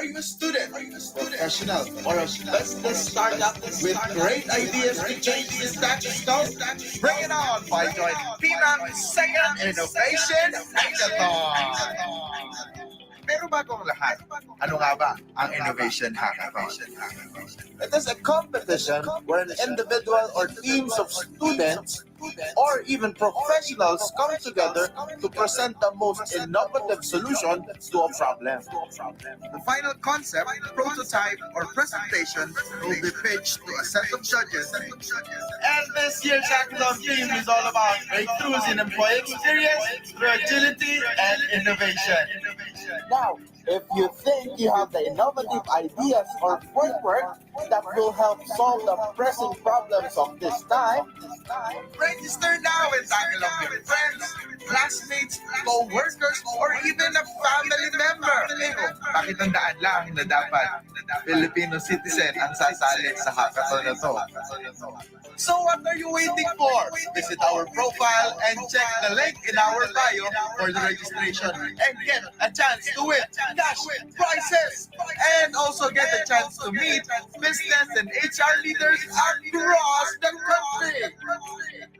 you a student, professional, or a business startup with great ideas to change the status quo? Bring it on by joining PMAP's second Innovation Hackathon! Pero bago ang lahat, ano nga ba ang Innovation Hackathon? It is a competition where an individual or teams of students or even professionals come together to present the most innovative solution to a problem. The final concept, prototype, or presentation will be pitched to a set of judges. And this year's hackathon theme is all about breakthroughs in employee experience through agility and innovation. Now, if you think you have the innovative ideas or framework that will help solve the pressing problems of this time, register now and tag along with friends, classmates, co-workers, or even a family member. Pero pakitandaan lang na dapat Filipino citizen ang sasali sa hackathon na to. So what are you waiting for? Visit our profile and check the link in our bio for the registration and get a chance to win cash prizes and also get a chance to meet business and HR leaders across the country.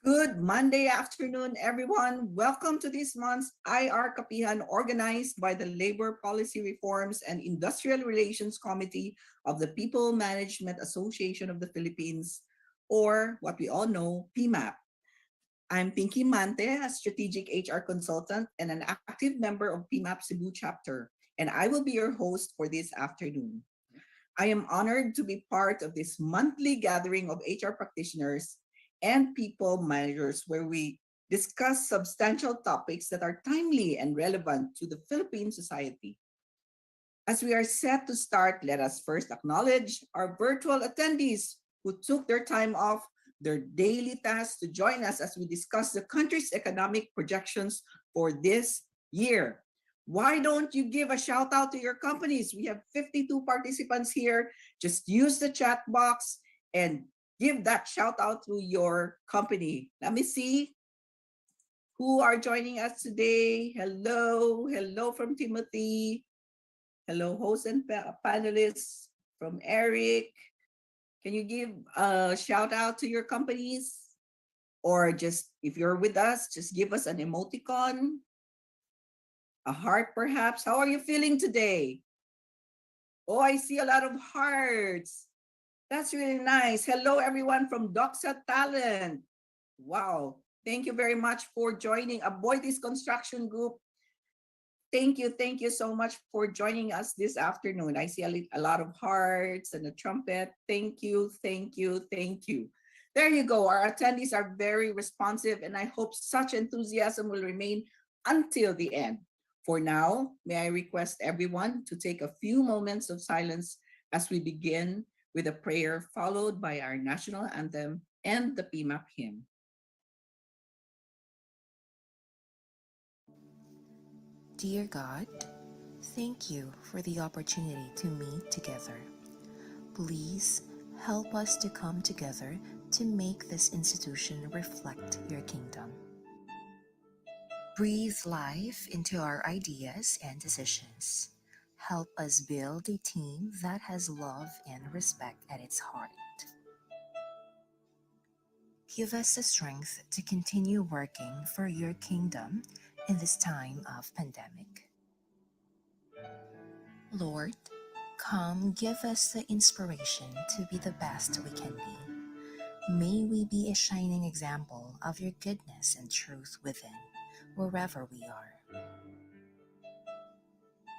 Good Monday afternoon, everyone. Welcome to this month's IR Kapihan, organized by the Labor Policy Reforms and Industrial Relations Committee of the People Management Association of the Philippines, or what we all know, PMAP. I'm Pinky Mante, a strategic HR consultant and an active member of PMAP Cebu chapter, and I will be your host for this afternoon. I am honored to be part of this monthly gathering of HR practitioners and people managers where we discuss substantial topics that are timely and relevant to the Philippine society. As we are set to start, let us first acknowledge our virtual attendees who took their time off their daily tasks to join us as we discuss the country's economic projections for this year. Why don't you give a shout out to your companies? We have 52 participants here. Just use the chat box and give that shout out to your company. Let me see who are joining us today. Hello, hello from Timothy. Hello, host and panelists from Eric. Can you give a shout out to your companies? Or just, if you're with us, just give us an emoticon. A heart, perhaps? How are you feeling today? Oh, I see a lot of hearts. That's really nice. Hello, everyone from Doxa Talent. Wow. Thank you very much for joining. Avoid this construction group. Thank you so much for joining us this afternoon. I see a lot of hearts and a trumpet. Thank you. There you go. Our attendees are very responsive, and I hope such enthusiasm will remain until the end. For now, may I request everyone to take a few moments of silence as we begin with a prayer followed by our national anthem and the PMAP hymn. Dear God, thank you for the opportunity to meet together. Please help us to come together to make this institution reflect your kingdom. Breathe life into our ideas and decisions. Help us build a team that has love and respect at its heart. Give us the strength to continue working for your kingdom in this time of pandemic. Lord, come give us the inspiration to be the best we can be. May we be a shining example of your goodness and truth within, wherever we are.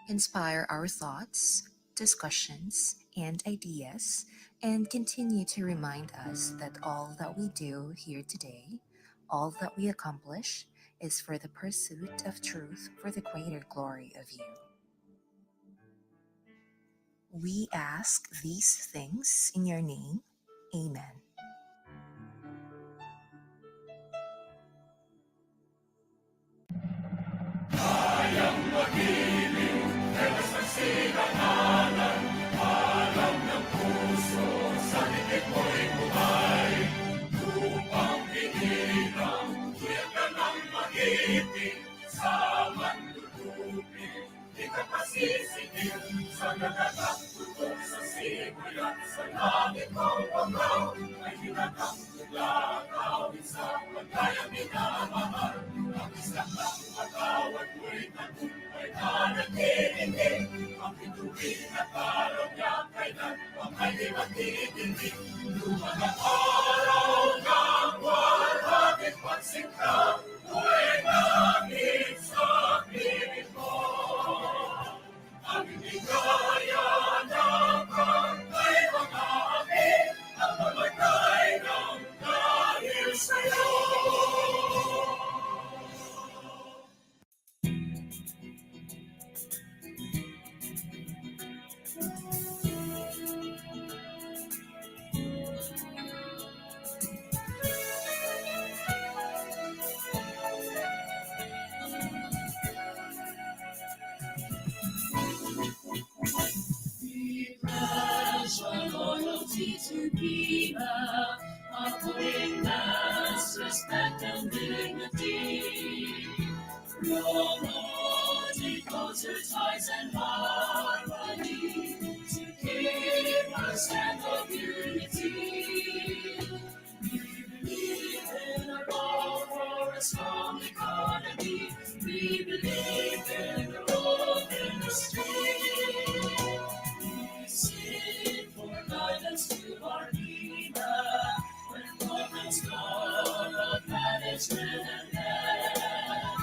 Inspire our thoughts, discussions, and ideas, and continue to remind us that all that we do here today, all that we accomplish, is for the pursuit of truth for the greater glory of you. We ask these things in your name. Amen. Loyalty to Viva, upholding mass respect and dignity. Promoting closer ties and harmony to keep our stand of unity. We believe in a law for a strong economy. We believe in the role of industry. We seek for guidance to our leader when government's gone of management and land.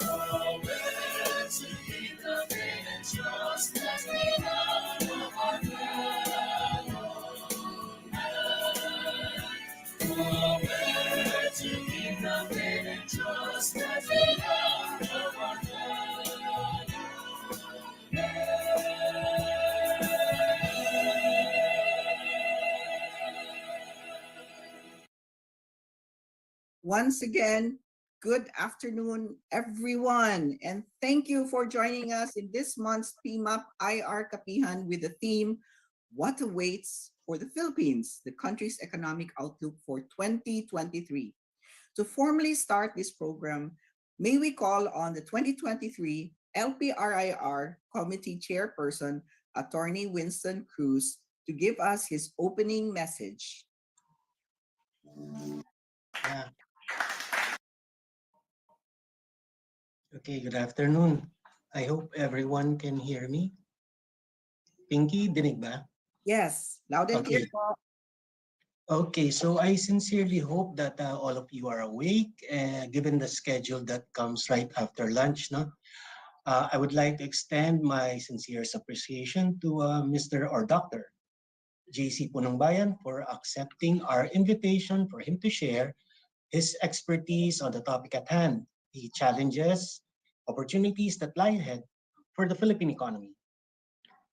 Nowhere to keep the faith and trust that we have of our fellow man. Nowhere to keep the faith and trust that we have of our fellow man. Once again, good afternoon, everyone. And thank you for joining us in this month's PMAP IR Kapihan with the theme, What Awaits for the Philippines, the country's economic outlook for 2023. To formally start this program, may we call on the 2023 LPRIR Committee Chairperson, Attorney Winston Cruz, to give us his opening message. Okay, good afternoon. I hope everyone can hear me. Pinky, dinig ba? Yes, loud and clear Okay. po. Okay, so I sincerely hope that all of you are awake, given the schedule that comes right after lunch. No? I would like to extend my sincerest appreciation to Mr. or Dr. JC Punongbayan for accepting our invitation for him to share his expertise on the topic at hand, the challenges, opportunities that lie ahead for the Philippine economy.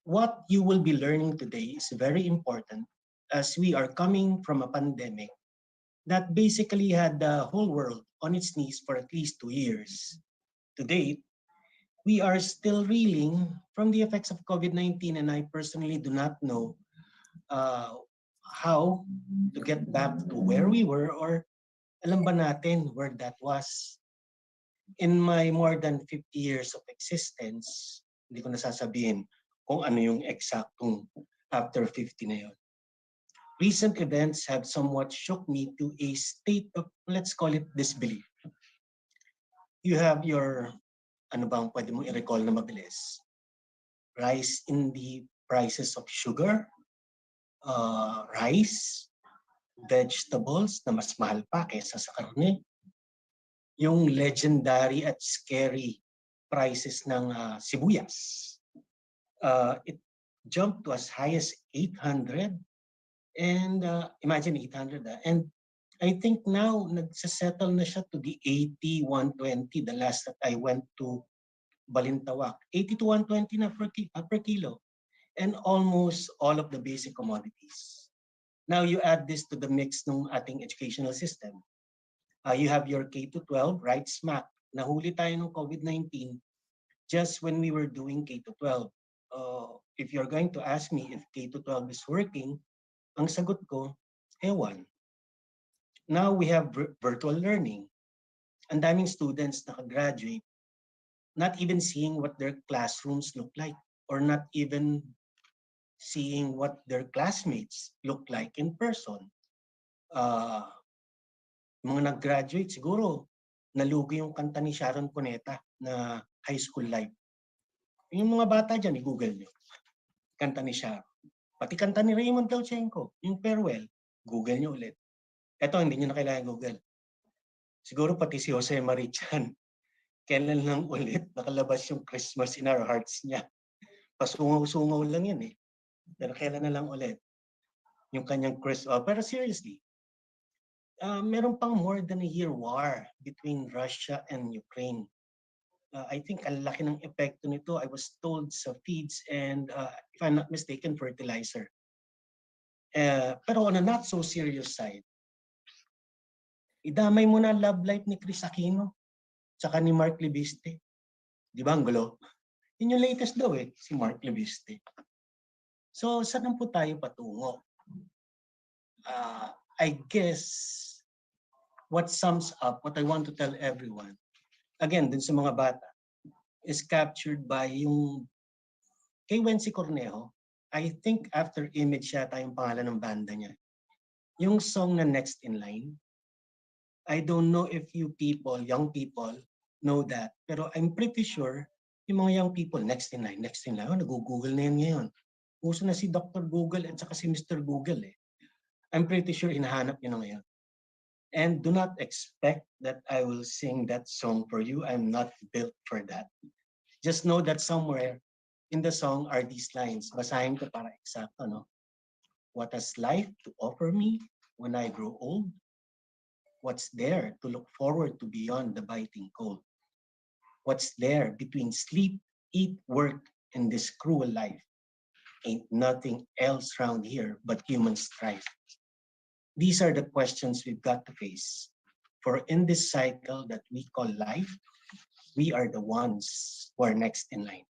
What you will be learning today is very important as we are coming from a pandemic that basically had the whole world on its knees for at least 2 years. To date, we are still reeling from the effects of COVID-19, and I personally do not know uh, how to get back to where we were, or alam ba natin where that was. In my more than 50 years of existence, hindi ko nasasabihin kung ano yung eksaktong after 50 na yun. Recent events have somewhat shook me to a state of, let's call it, disbelief. You have your, ano bang pwede mong i-recall na mabilis? Rise in the prices of sugar, rice, vegetables na mas mahal pa kaysa sa karne, yung legendary at scary prices ng sibuyas. It jumped to as high as 800, and imagine 800. And I think now nagsasettle na siya to the 80, 120. The last that I went to Balintawak, 80 to 120 na per kilo. And almost all of the basic commodities. Now you add this to the mix ng ating educational system. You have your K to 12, right smack. Nahuli tayo ng COVID-19 just when we were doing K to 12. If you're going to ask me if K to 12 is working, ang sagot ko, ewan. Now we have virtual learning. Ang daming students nakagraduate, not even seeing what their classrooms look like, or not even seeing what their classmates look like in person. Mga nag-graduate siguro, nalugi yung kanta ni Sharon Cuneta na High School Life. Yung mga bata dyan, i-google nyo. Kanta ni Sharon. Pati kanta ni Raymond Tauchenko, yung Farewell, google nyo ulit. Eto, hindi nyo na kailangan google. Siguro pati si Jose Marichan, kailan lang ulit nakalabas yung Christmas in Our Hearts niya. Pasungaw-sungaw lang yan eh. Pero kailan na lang ulit yung kanyang Christmas. Pero seriously, meron pang more than a year war between Russia and Ukraine. I think ang laki ng epekto nito. I was told sa feeds and, if I'm not mistaken, fertilizer. Pero on a not so serious side, idamay mo na love life ni Chris Aquino tsaka ni Mark Libiste. Di ba ang gulo? Yun yung latest daw eh, si Mark Libiste. So, saan po tayo patungo? I guess what sums up what I want to tell everyone, again, dun sa mga bata, is captured by yung kay Wency Cornejo. I think after Image yata yung pangalan ng banda niya. Yung song na Next in Line, I don't know if you people, young people, know that. Pero I'm pretty sure yung mga young people, next in line. Oh, nag-google na yan ngayon. Uso na si Dr. Google at saka si Mr. Google eh. I'm pretty sure hinahanap nyo na ngayon. And do not expect that I will sing that song for you. I'm not built for that. Just know that somewhere in the song are these lines. Basahin ko para eksakto, no? What has life to offer me when I grow old? What's there to look forward to beyond the biting cold? What's there between sleep, eat, work, and this cruel life? Ain't nothing else round here but human strife. These are the questions we've got to face. For in this cycle that we call life, we are the ones who are next in line.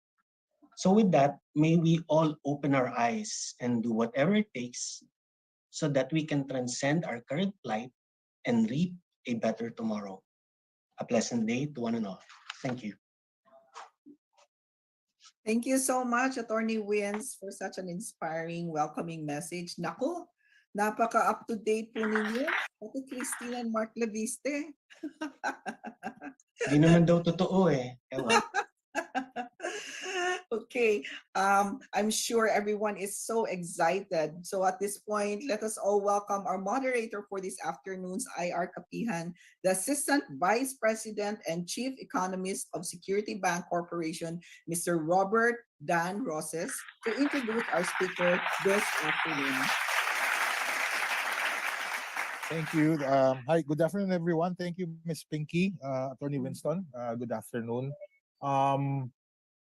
So with that, may we all open our eyes and do whatever it takes so that we can transcend our current plight and reap a better tomorrow. A pleasant day to one and all. Thank you. Thank you so much, Attorney Wins, for such an inspiring, welcoming message. Naku, napaka-up-to-date po ninyo. Pati Christine and Mark Leviste. Hindi naman daw totoo eh. Ewan. Okay, I'm sure everyone is so excited. So at this point, let us all welcome our moderator for this afternoon's IR Kapihan, the Assistant Vice President and Chief Economist of Security Bank Corporation, Mr. Robert Dan Roses, to introduce our speaker this afternoon. Thank you. Hi, good afternoon, everyone. Thank you, Miss Pinky, Attorney Winston. Good afternoon. Um,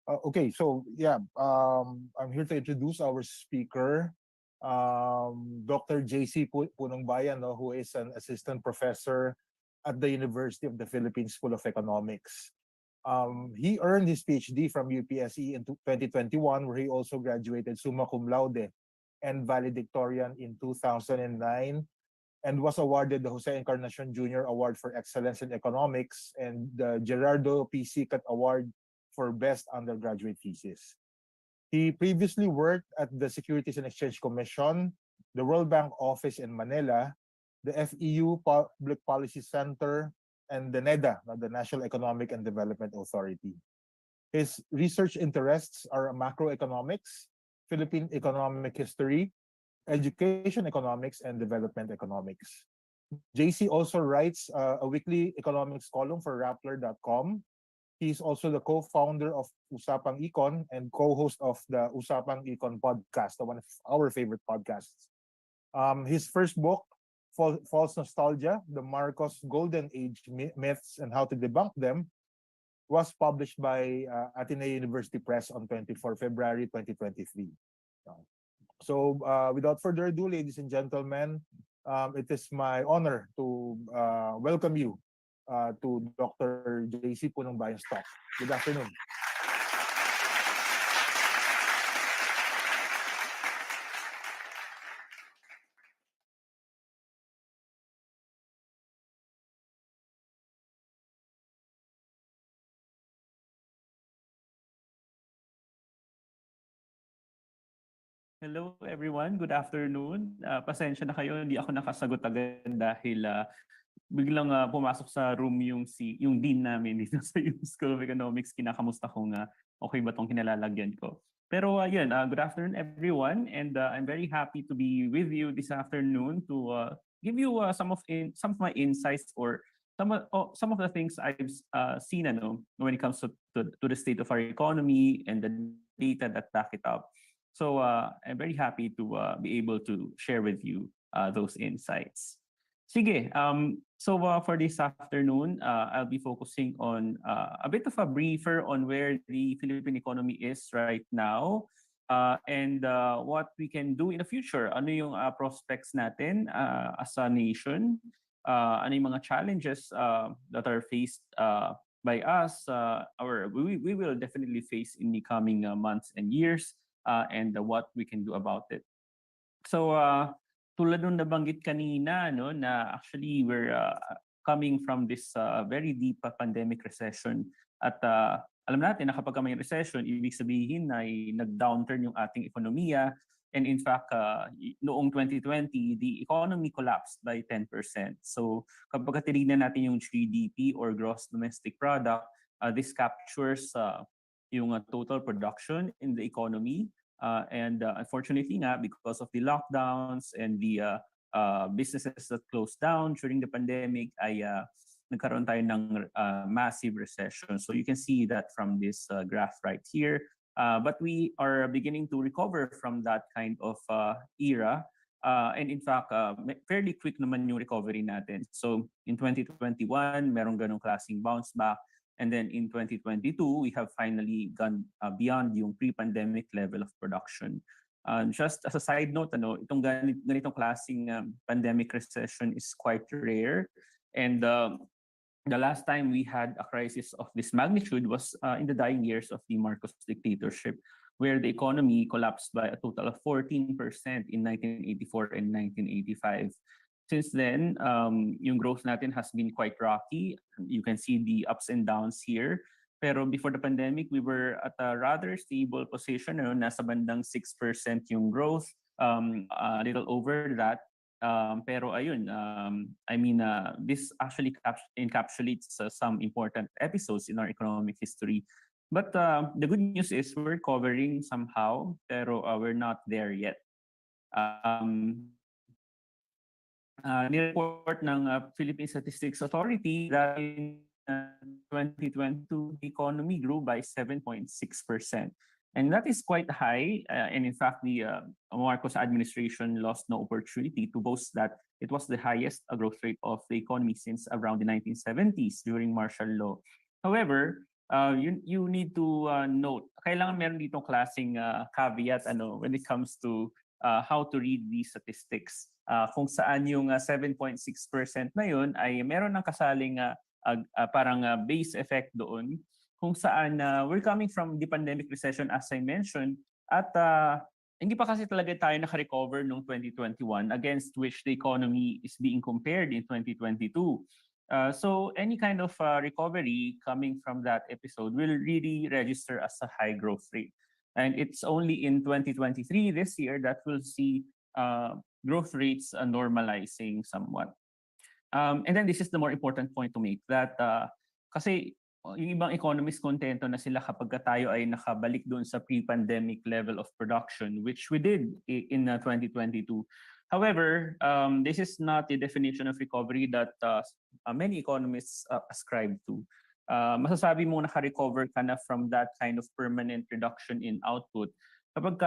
okay, so yeah, I'm here to introduce our speaker, Dr. JC Punong Bayan, no, who is an assistant professor at the University of the Philippines School of Economics. He earned his PhD from UPSE in 2021, where he also graduated summa cum laude and valedictorian in 2009 and was awarded the Jose Encarnacion Jr. Award for Excellence in Economics and the Gerardo P. Sicat Award for Best Undergraduate Thesis. He previously worked at the Securities and Exchange Commission, the World Bank office in Manila, the FEU Public Policy Center, and the NEDA, the National Economic and Development Authority. His research interests are macroeconomics, Philippine economic history, education economics, and development economics. JC also writes a weekly economics column for Rappler.com. He's also the co-founder of Usapang Econ and co-host of the Usapang Econ podcast, one of our favorite podcasts. His first book, False Nostalgia, The Marcos Golden Age Myths and How to Debunk Them, was published by Ateneo University Press on 24 February 2023. So without further ado, ladies and gentlemen, it is my honor to welcome you to Dr. JC Punong Bayan's talk. Good afternoon. Hello everyone, good afternoon. Pasensya na kayo, hindi ako nakasagot agad dahil biglang pumasok sa room yung dean namin dito sa School of Economics. Kinakamusta kung okay ba tong kinalalagyan ko. Pero yun, good afternoon everyone, and I'm very happy to be with you this afternoon to give you some of my insights or some of the things I've seen when it comes to the state of our economy and the data that back it up. So I'm very happy to be able to share with you those insights. Sige, so for this afternoon, I'll be focusing on a bit of a briefer on where the Philippine economy is right now and what we can do in the future. Ano yung prospects natin as a nation? Ano yung mga challenges that are faced by us or we will definitely face in the coming months and years. And what we can do about it. So tulad nung nabanggit kanina na actually we're coming from this very deep pandemic recession at alam natin na kapag may recession ibig sabihin na nag-downturn yung ating ekonomiya, and in fact noong 2020 the economy collapsed by 10%. So kapag tinignan natin yung GDP or gross domestic product, this captures yung total production in the economy. And unfortunately because of the lockdowns and the businesses that closed down during the pandemic, ay nagkaroon tayo ng massive recession. So you can see that from this graph right here. But we are beginning to recover from that kind of era. And in fact, fairly quick naman yung recovery natin. So in 2021, merong ganong klaseng bounce back. And then in 2022, we have finally gone beyond yung pre-pandemic level of production. Just as a side note, itong ganitong klaseng pandemic recession is quite rare. And the last time we had a crisis of this magnitude was in the dying years of the Marcos dictatorship, where the economy collapsed by a total of 14% in 1984 and 1985. Since then, yung growth natin has been quite rocky. You can see the ups and downs here. Pero before the pandemic, we were at a rather stable position. Nasa bandang 6% yung growth, a little over that. Pero ayun, this actually encapsulates some important episodes in our economic history. But the good news is we're recovering somehow, pero we're not there yet. Nireport ng Philippine Statistics Authority that in 2022, the economy grew by 7.6%. And that is quite high. And in fact, the Marcos administration lost no opportunity to boast that it was the highest growth rate of the economy since around the 1970s during martial law. However, you need to note, kailangan meron ditong klaseng caveat when it comes to how to read these statistics. Kung saan yung 7.6% na yun ay meron ng kasaling parang base effect doon, kung saan we're coming from the pandemic recession as I mentioned, at hindi pa kasi talaga tayo naka-recover noong 2021 against which the economy is being compared in 2022. So any kind of recovery coming from that episode will really register as a high growth rate. And it's only in 2023, this year, that we'll see growth rates normalizing somewhat. And then this is the more important point to make, that kasi yung ibang economists kontento na sila kapag tayo ay nakabalik doon sa pre-pandemic level of production, which we did in 2022. However, this is not the definition of recovery that many economists ascribe to. Masasabi mo naka-recover ka na from that kind of permanent reduction in output kapag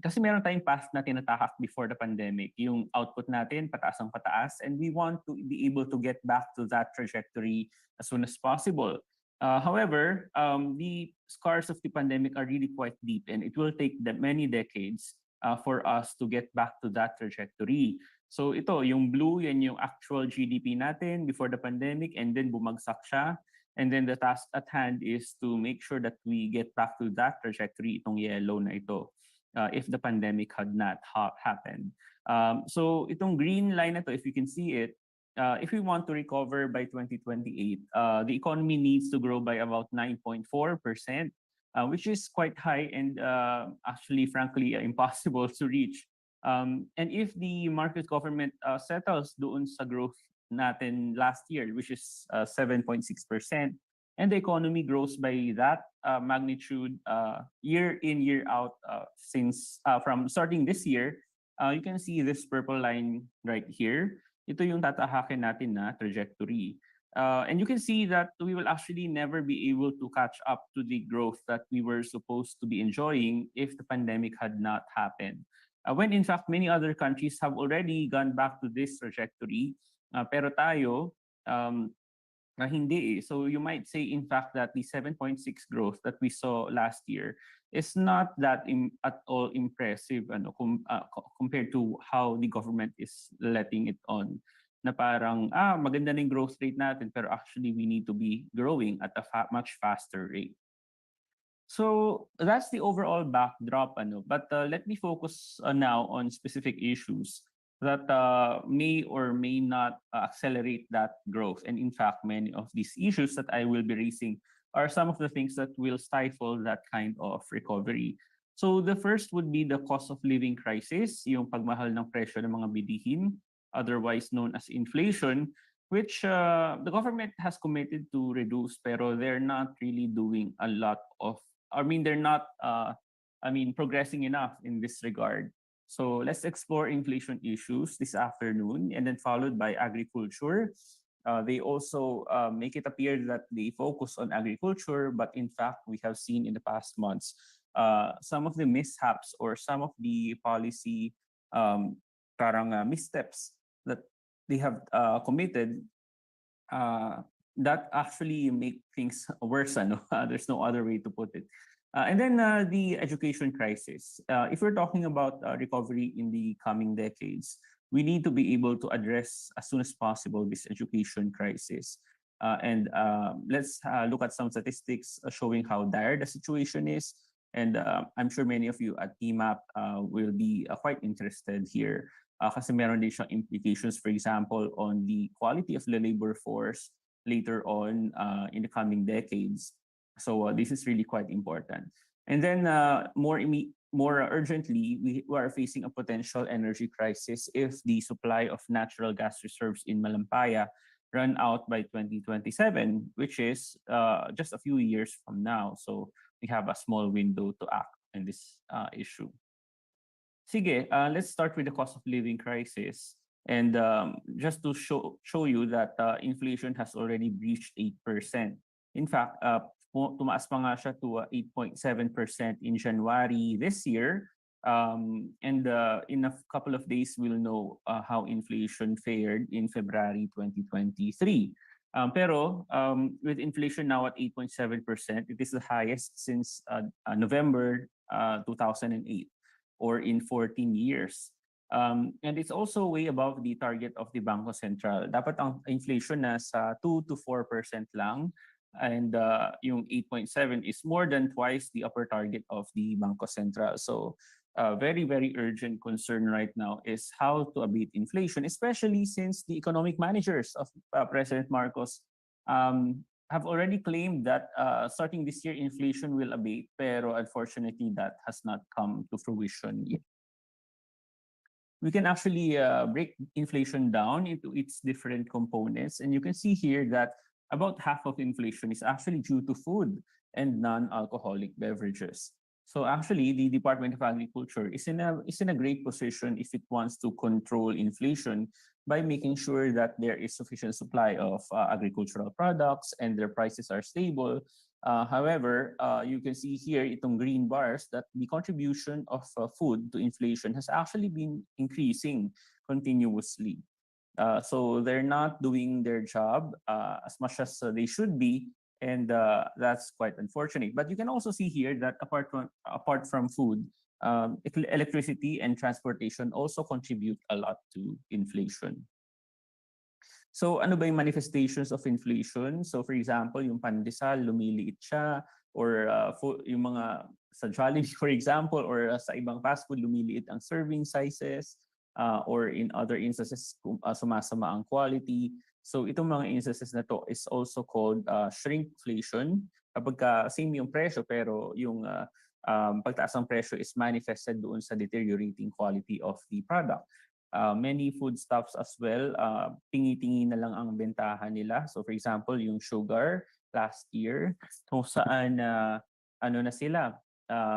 kasi meron tayong path na tinatahak before the pandemic, yung output natin pataas ang pataas, and we want to be able to get back to that trajectory as soon as possible. However, the scars of the pandemic are really quite deep, and it will take many decades for us to get back to that trajectory. So ito, yung blue, yan yung actual GDP natin before the pandemic, and then bumagsak siya. And then the task at hand is to make sure that we get back to that trajectory, itong yellow na ito, if the pandemic had not happened. So itong green line na to, if you can see it, if we want to recover by 2028, the economy needs to grow by about 9.4%, which is quite high and actually, frankly, impossible to reach. And if the Marcos government settles doon sa growth natin last year, which is 7.6%, and the economy grows by that magnitude year in, year out, since from starting this year, you can see this purple line right here. Ito yung tatahakin natin na trajectory. And you can see that we will actually never be able to catch up to the growth that we were supposed to be enjoying if the pandemic had not happened. When in fact, many other countries have already gone back to this trajectory, pero tayo, hindi eh. So you might say, in fact, that the 7.6 growth that we saw last year is not that at all impressive compared to how the government is letting it on. Na parang, maganda na yung growth rate natin, pero actually we need to be growing at a much faster rate. So that's the overall backdrop, but let me focus now on specific issues that may or may not accelerate that growth. And in fact, many of these issues that I will be raising are some of the things that will stifle that kind of recovery. So the first would be the cost of living crisis, yung pagmahal ng presyo ng mga bilihin, otherwise known as inflation, which the government has committed to reduce, pero they're not really doing a lot of, they're not, progressing enough in this regard. So let's explore inflation issues this afternoon, and then followed by agriculture. They also make it appear that they focus on agriculture, but in fact, we have seen in the past months some of the mishaps or some of the policy missteps that they have committed that actually make things worse. There's no other way to put it. And then the education crisis. If we're talking about recovery in the coming decades, we need to be able to address as soon as possible this education crisis. And let's look at some statistics showing how dire the situation is. And I'm sure many of you at TMAP will be quite interested here. Kasi meron din siyang implications, for example, on the quality of the labor force later on in the coming decades. So this is really quite important. And then more urgently, we are facing a potential energy crisis if the supply of natural gas reserves in Malampaya run out by 2027, which is just a few years from now. So we have a small window to act in this issue. Sige, let's start with the cost of living crisis. And just to show you that inflation has already breached 8%. In fact, tumaas pa nga siya to 8.7% in January this year. And in a couple of days, we'll know how inflation fared in February 2023. Pero with inflation now at 8.7%, it is the highest since November 2008 or in 14 years. And it's also way above the target of the Bangko Sentral. Dapat ang inflation nasa 2 to 4% lang. And yung 8.7 is more than twice the upper target of the Bangko Sentral. So very, very urgent concern right now is how to abate inflation, especially since the economic managers of President Marcos have already claimed that starting this year, inflation will abate, pero unfortunately, that has not come to fruition yet. We can actually break inflation down into its different components, and you can see here that about half of inflation is actually due to food and non-alcoholic beverages. So actually, the Department of Agriculture is in a great position if it wants to control inflation by making sure that there is sufficient supply of agricultural products and their prices are stable. However, you can see here itong green bars that the contribution of food to inflation has actually been increasing continuously. So they're not doing their job as much as they should be, and that's quite unfortunate. But you can also see here that apart from food, electricity and transportation also contribute a lot to inflation. So ano ba yung manifestations of inflation? So for example, yung pandesal, lumiliit siya, or yung mga sa Jollibee, for example, or sa ibang fast food, lumiliit ang serving sizes, or in other instances, sumasama ang quality. So itong mga instances na to is also called shrinkflation. Kapag same yung presyo pero yung pagtaas ng presyo is manifested doon sa deteriorating quality of the product. Many foodstuffs as well, tingi-tingi na lang ang bentahan nila. So for example, yung sugar last year, kung saan ano na sila,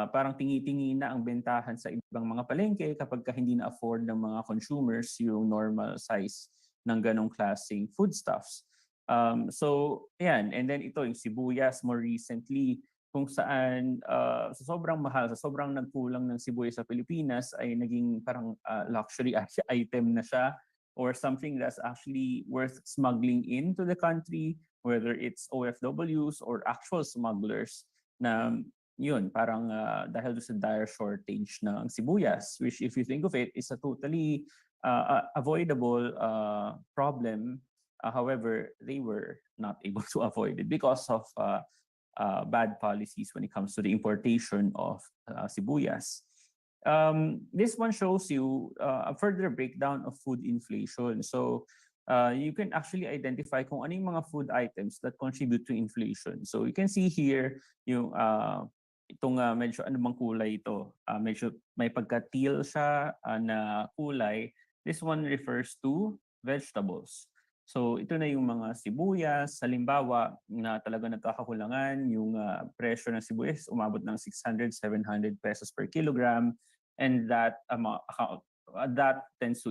parang tingi-tingi na ang bentahan sa ibang mga palengke kapag hindi na afford ng mga consumers yung normal size ng ganong klaseng foodstuffs. So, ayan. And then ito, yung sibuyas more recently, kung saan sa sobrang mahal, sa sobrang nagkulang ng sibuyas sa Pilipinas ay naging parang luxury item na siya, or something that's actually worth smuggling into the country, whether it's OFWs or actual smugglers na yun, parang dahil sa dire shortage ng sibuyas, which if you think of it, is a totally avoidable problem. However, they were not able to avoid it because of bad policies when it comes to the importation of sibuyas. This one shows you a further breakdown of food inflation. So you can actually identify kung ano yung mga food items that contribute to inflation. So you can see here yung itong medyo ano bang kulay ito. Medyo may pagka-teal siya na kulay. This one refers to vegetables. So ito na yung mga sibuyas, halimbawa na talaga nagkakakulangan, yung presyo ng sibuyas umabot ng 600, 700 pesos per kilogram, and that tends to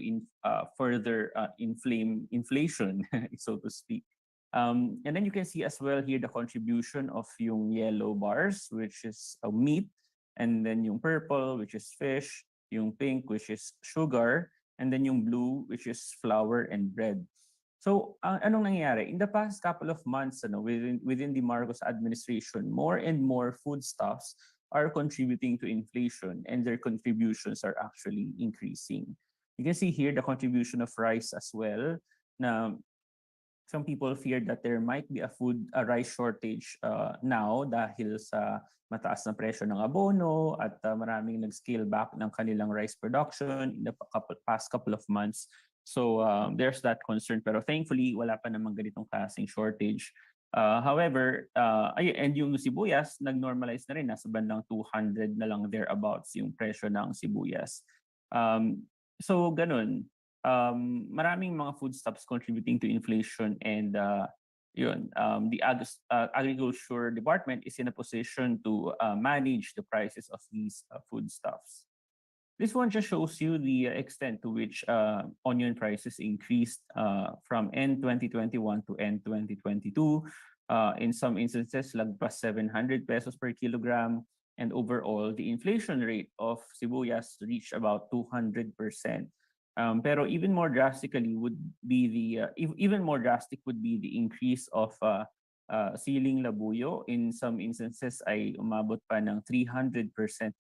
further inflame inflation, so to speak. And then you can see as well here the contribution of yung yellow bars, which is meat, and then yung purple, which is fish, yung pink, which is sugar, and then yung blue, which is flour and bread. So, anong nangyayari? In the past couple of months, within the Marcos administration, more and more foodstuffs are contributing to inflation, and their contributions are actually increasing. You can see here the contribution of rice as well. Now, some people fear that there might be a rice shortage now dahil sa mataas na presyo ng abono at maraming nag-scale back ng kanilang rice production in the past couple of months. So there's that concern, pero thankfully wala pa namang ganitong klaseng shortage. However, and yung sibuyas nag-normalize na rin, nasa bandang 200 na lang thereabouts yung presyo ng sibuyas. So ganun. maraming mga foodstuffs contributing to inflation, and the agriculture department is in a position to manage the prices of these foodstuffs. This one just shows you the extent to which onion prices increased from end 2021 to end 2022. In some instances, lagpas 700 pesos per kilogram. And overall, the inflation rate of sibuyas reached about 200%. Pero even more drastically would be even more drastic would be the increase of siling labuyo. In some instances ay umabot pa ng 300%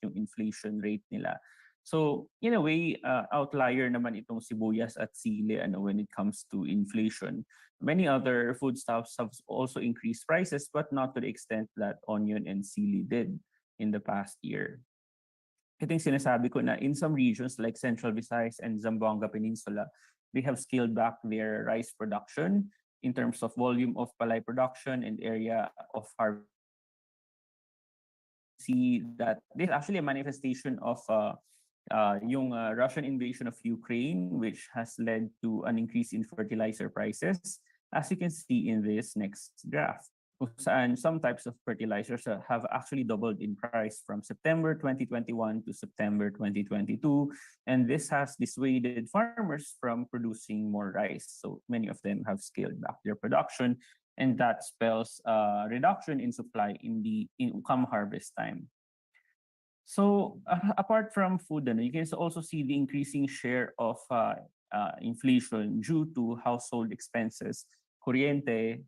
yung inflation rate nila. So in a way, outlier naman itong sibuyas at sili when it comes to inflation. Many other foodstuffs have also increased prices, but not to the extent that onion and sili did in the past year. Ito yung sinasabi ko na in some regions like Central Visayas and Zamboanga Peninsula, they have scaled back their rice production in terms of volume of palay production and area of harvest. See that this is actually a manifestation of yung Russian invasion of Ukraine, which has led to an increase in fertilizer prices, as you can see in this next graph. Kung saan some types of fertilizers have actually doubled in price from September 2021 to September 2022. And this has dissuaded farmers from producing more rice. So many of them have scaled back their production, and that spells a reduction in supply in come harvest time. So apart from food, you can also see the increasing share of inflation due to household expenses, kuryente,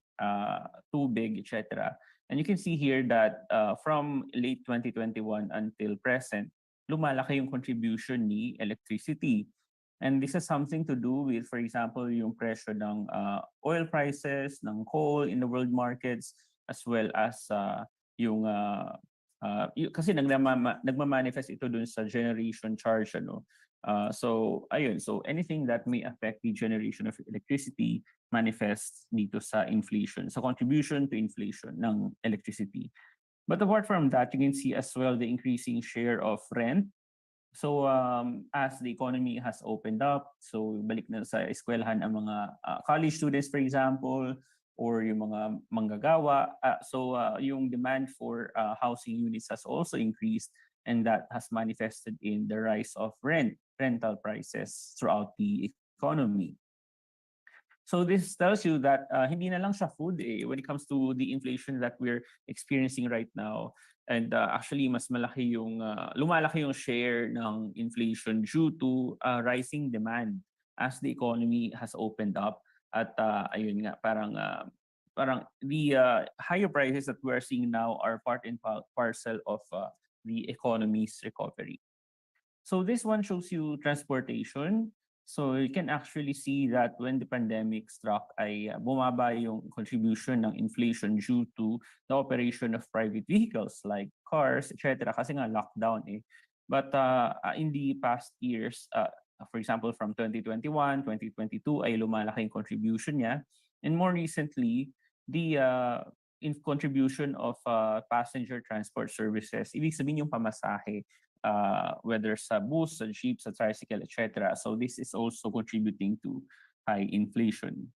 tubig, etc. And you can see here that from late 2021 until present, lumalaki yung contribution ni electricity. And this has something to do with, for example, yung presyo ng oil prices, ng coal in the world markets, as well as yung kasi nagma-manifest ito dun sa generation charge. So anything that may affect the generation of electricity manifests dito sa inflation, sa contribution to inflation ng electricity. But apart from that, you can see as well the increasing share of rent. So as the economy has opened up, so balik na sa eskwelahan ang mga college students, for example, or yung mga manggagawa. So yung demand for housing units has also increased, and that has manifested in the rise of rental prices throughout the economy. So this tells you that hindi na lang siya food when it comes to the inflation that we're experiencing right now. And actually mas lumalaki yung share ng inflation due to rising demand as the economy has opened up. At ayun nga, parang the higher prices that we're seeing now are part and parcel of the economy's recovery. So this one shows you transportation. So you can actually see that when the pandemic struck, ay bumaba yung contribution ng inflation due to the operation of private vehicles like cars, etc. Kasi nga lockdown But in the past years, for example, from 2021, 2022, ay lumalaki yung contribution niya. And more recently, the contribution of passenger transport services, ibig sabihin yung pamasahe, whether sa bus, sa jeep, sa tricycle, etc. So this is also contributing to high inflation.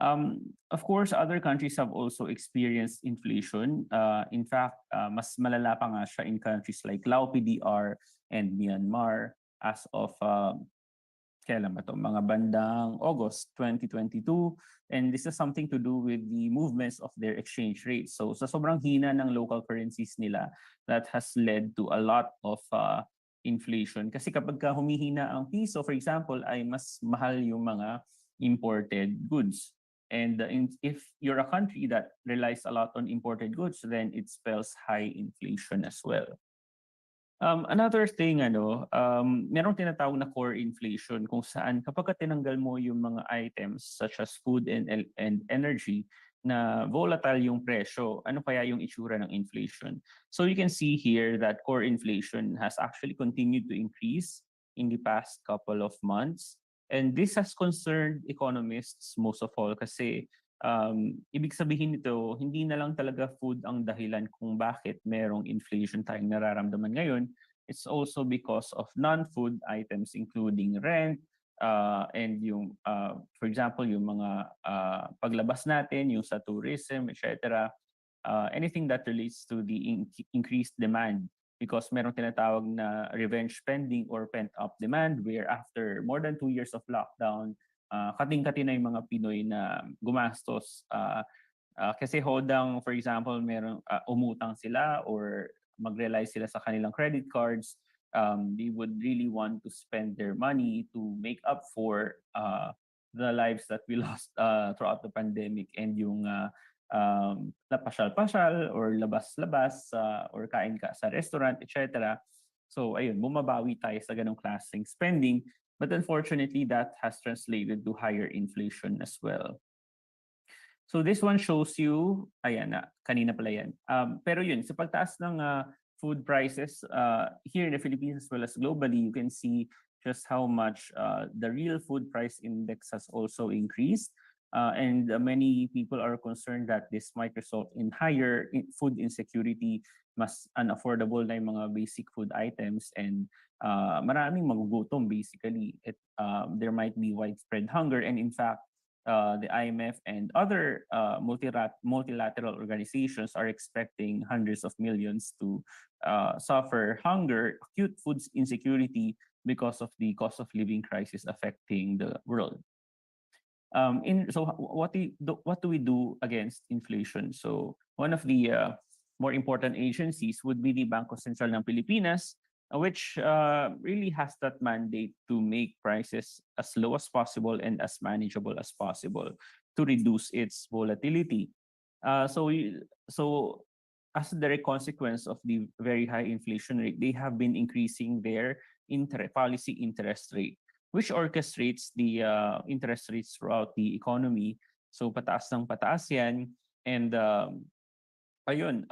Of course, other countries have also experienced inflation. In fact, mas malala pa nga siya in countries like Laos, PDR, and Myanmar as of kailan ba to? Mga bandang August 2022. And this has something to do with the movements of their exchange rates. So sa sobrang hina ng local currencies nila, that has led to a lot of inflation. Kasi kapag humihina ang piso, for example, ay mas mahal yung mga imported goods. And if you're a country that relies a lot on imported goods, then it spells high inflation as well. Another thing, merong tinatawag na core inflation kung saan kapag tinanggal mo yung mga items such as food and energy na volatile yung presyo, ano kaya yung itsura ng inflation? So you can see here that core inflation has actually continued to increase in the past couple of months. And this has concerned economists most of all kasi ibig sabihin nito, hindi na lang talaga food ang dahilan kung bakit merong inflation tayong nararamdaman ngayon. It's also because of non-food items including rent, and yung for example yung mga paglabas natin, yung sa tourism, etc. Anything that relates to the increased demand, because meron tinatawag na revenge spending or pent-up demand, where after more than 2 years of lockdown, kating-kati na yung mga Pinoy na gumastos. Kasi hodang, for example, meron umutang sila or mag-rely sila sa kanilang credit cards, they would really want to spend their money to make up for the lives that we lost throughout the pandemic, and yung pasyal-pasyal or labas-labas or kain ka sa restaurant, etc. So ayun, bumabawi tayo sa ganong klaseng spending, but unfortunately that has translated to higher inflation as well. So this one shows you, ayan na, kanina pala yan. Pero yun, sa pagtaas ng food prices here in the Philippines as well as globally, you can see just how much the real food price index has also increased. And many people are concerned that this might result in higher food insecurity, mas unaffordable na yung mga basic food items, and maraming magugutom basically. There might be widespread hunger, and in fact, the IMF and other multilateral organizations are expecting hundreds of millions to suffer hunger, acute food insecurity because of the cost of living crisis affecting the world. So what do we do against inflation? So one of the more important agencies would be the Bangko Sentral ng Pilipinas, which really has that mandate to make prices as low as possible and as manageable as possible to reduce its volatility. So as a direct consequence of the very high inflation rate, they have been increasing their policy interest rate, which orchestrates the interest rates throughout the economy. So pataas ng pataas yan, and ayun,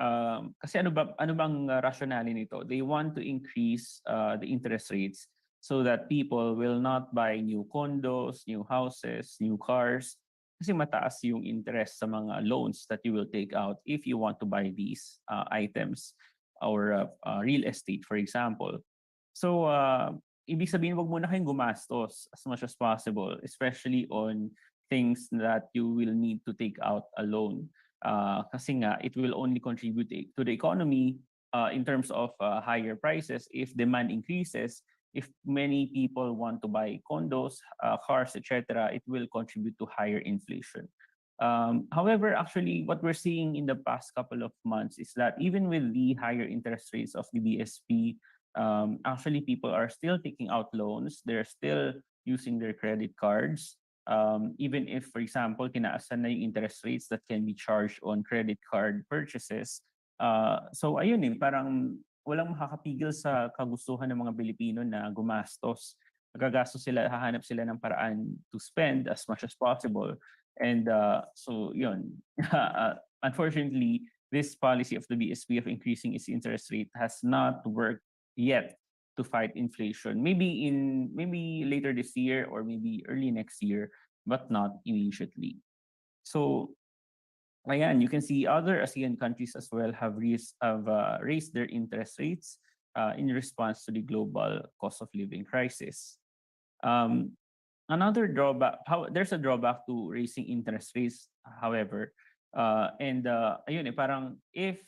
kasi ano bang rationale nito? They want to increase the interest rates so that people will not buy new condos, new houses, new cars, kasi mataas yung interest sa mga loans that you will take out if you want to buy these items or real estate, for example. So ibig sabihin, wag muna kayong gumastos as much as possible, especially on things that you will need to take out a loan. Kasi nga, it will only contribute to the economy in terms of higher prices if demand increases. If many people want to buy condos, cars, etc., it will contribute to higher inflation. However, actually, what we're seeing in the past couple of months is that even with the higher interest rates of the BSP, actually people are still taking out loans. They're still using their credit cards. Even if, for example, kinaasan na yung interest rates that can be charged on credit card purchases. So ayun parang walang makakapigil sa kagustuhan ng mga Pilipino na gumastos. Gagastos sila, hahanap sila ng paraan to spend as much as possible. And so yun, unfortunately, this policy of the BSP of increasing its interest rate has not worked yet to fight inflation. Maybe later this year or maybe early next year, but not immediately. So ayan, you can see other ASEAN countries as well have raised their interest rates in response to the global cost of living crisis. Another drawback, there's a drawback to raising interest rates, however, and ayun parang if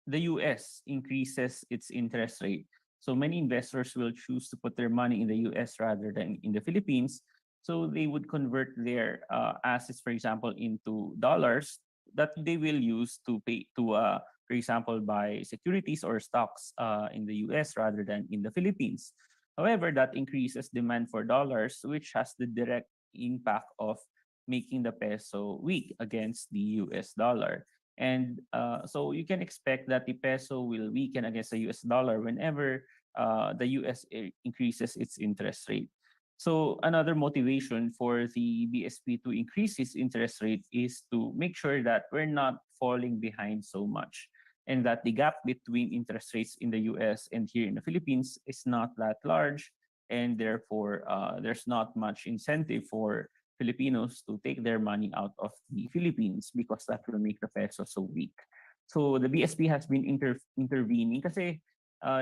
the US increases its interest rate, so many investors will choose to put their money in the US rather than in the Philippines. So they would convert their assets, for example, into dollars that they will use to pay to, for example, buy securities or stocks in the US rather than in the Philippines. However, that increases demand for dollars, which has the direct impact of making the peso weak against the US dollar. And so you can expect that the peso will weaken against the US dollar whenever the US increases its interest rate. So another motivation for the BSP to increase its interest rate is to make sure that we're not falling behind so much, and that the gap between interest rates in the US and here in the Philippines is not that large, and therefore there's not much incentive for Filipinos to take their money out of the Philippines because that will make the peso so weak. So the BSP has been intervening kasi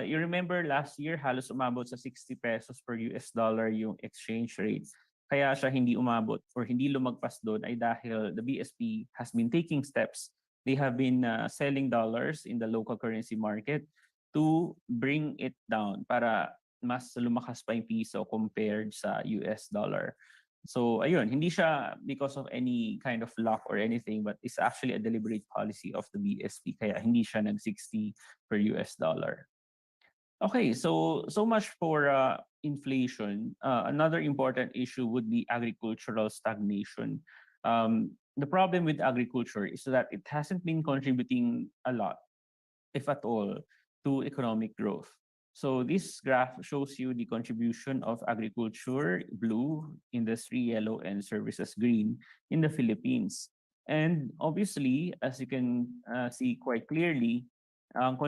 you remember last year halos umabot sa 60 pesos per US dollar yung exchange rate. kaya siya hindi umabot or hindi lumagpas doon ay dahil the BSP has been taking steps. They have been selling dollars in the local currency market to bring it down para mas lumakas pa yung piso compared sa US dollar. So ayun, hindi siya because of any kind of luck or anything, but it's actually a deliberate policy of the BSP kaya hindi siya nag-60 per US dollar. Okay, so much for inflation. Another important issue would be agricultural stagnation. The problem with agriculture is that it hasn't been contributing a lot, if at all, to economic growth. So this graph shows you the contribution of agriculture, blue, industry, yellow, and services, green, in the Philippines. And obviously, as you can see quite clearly, ang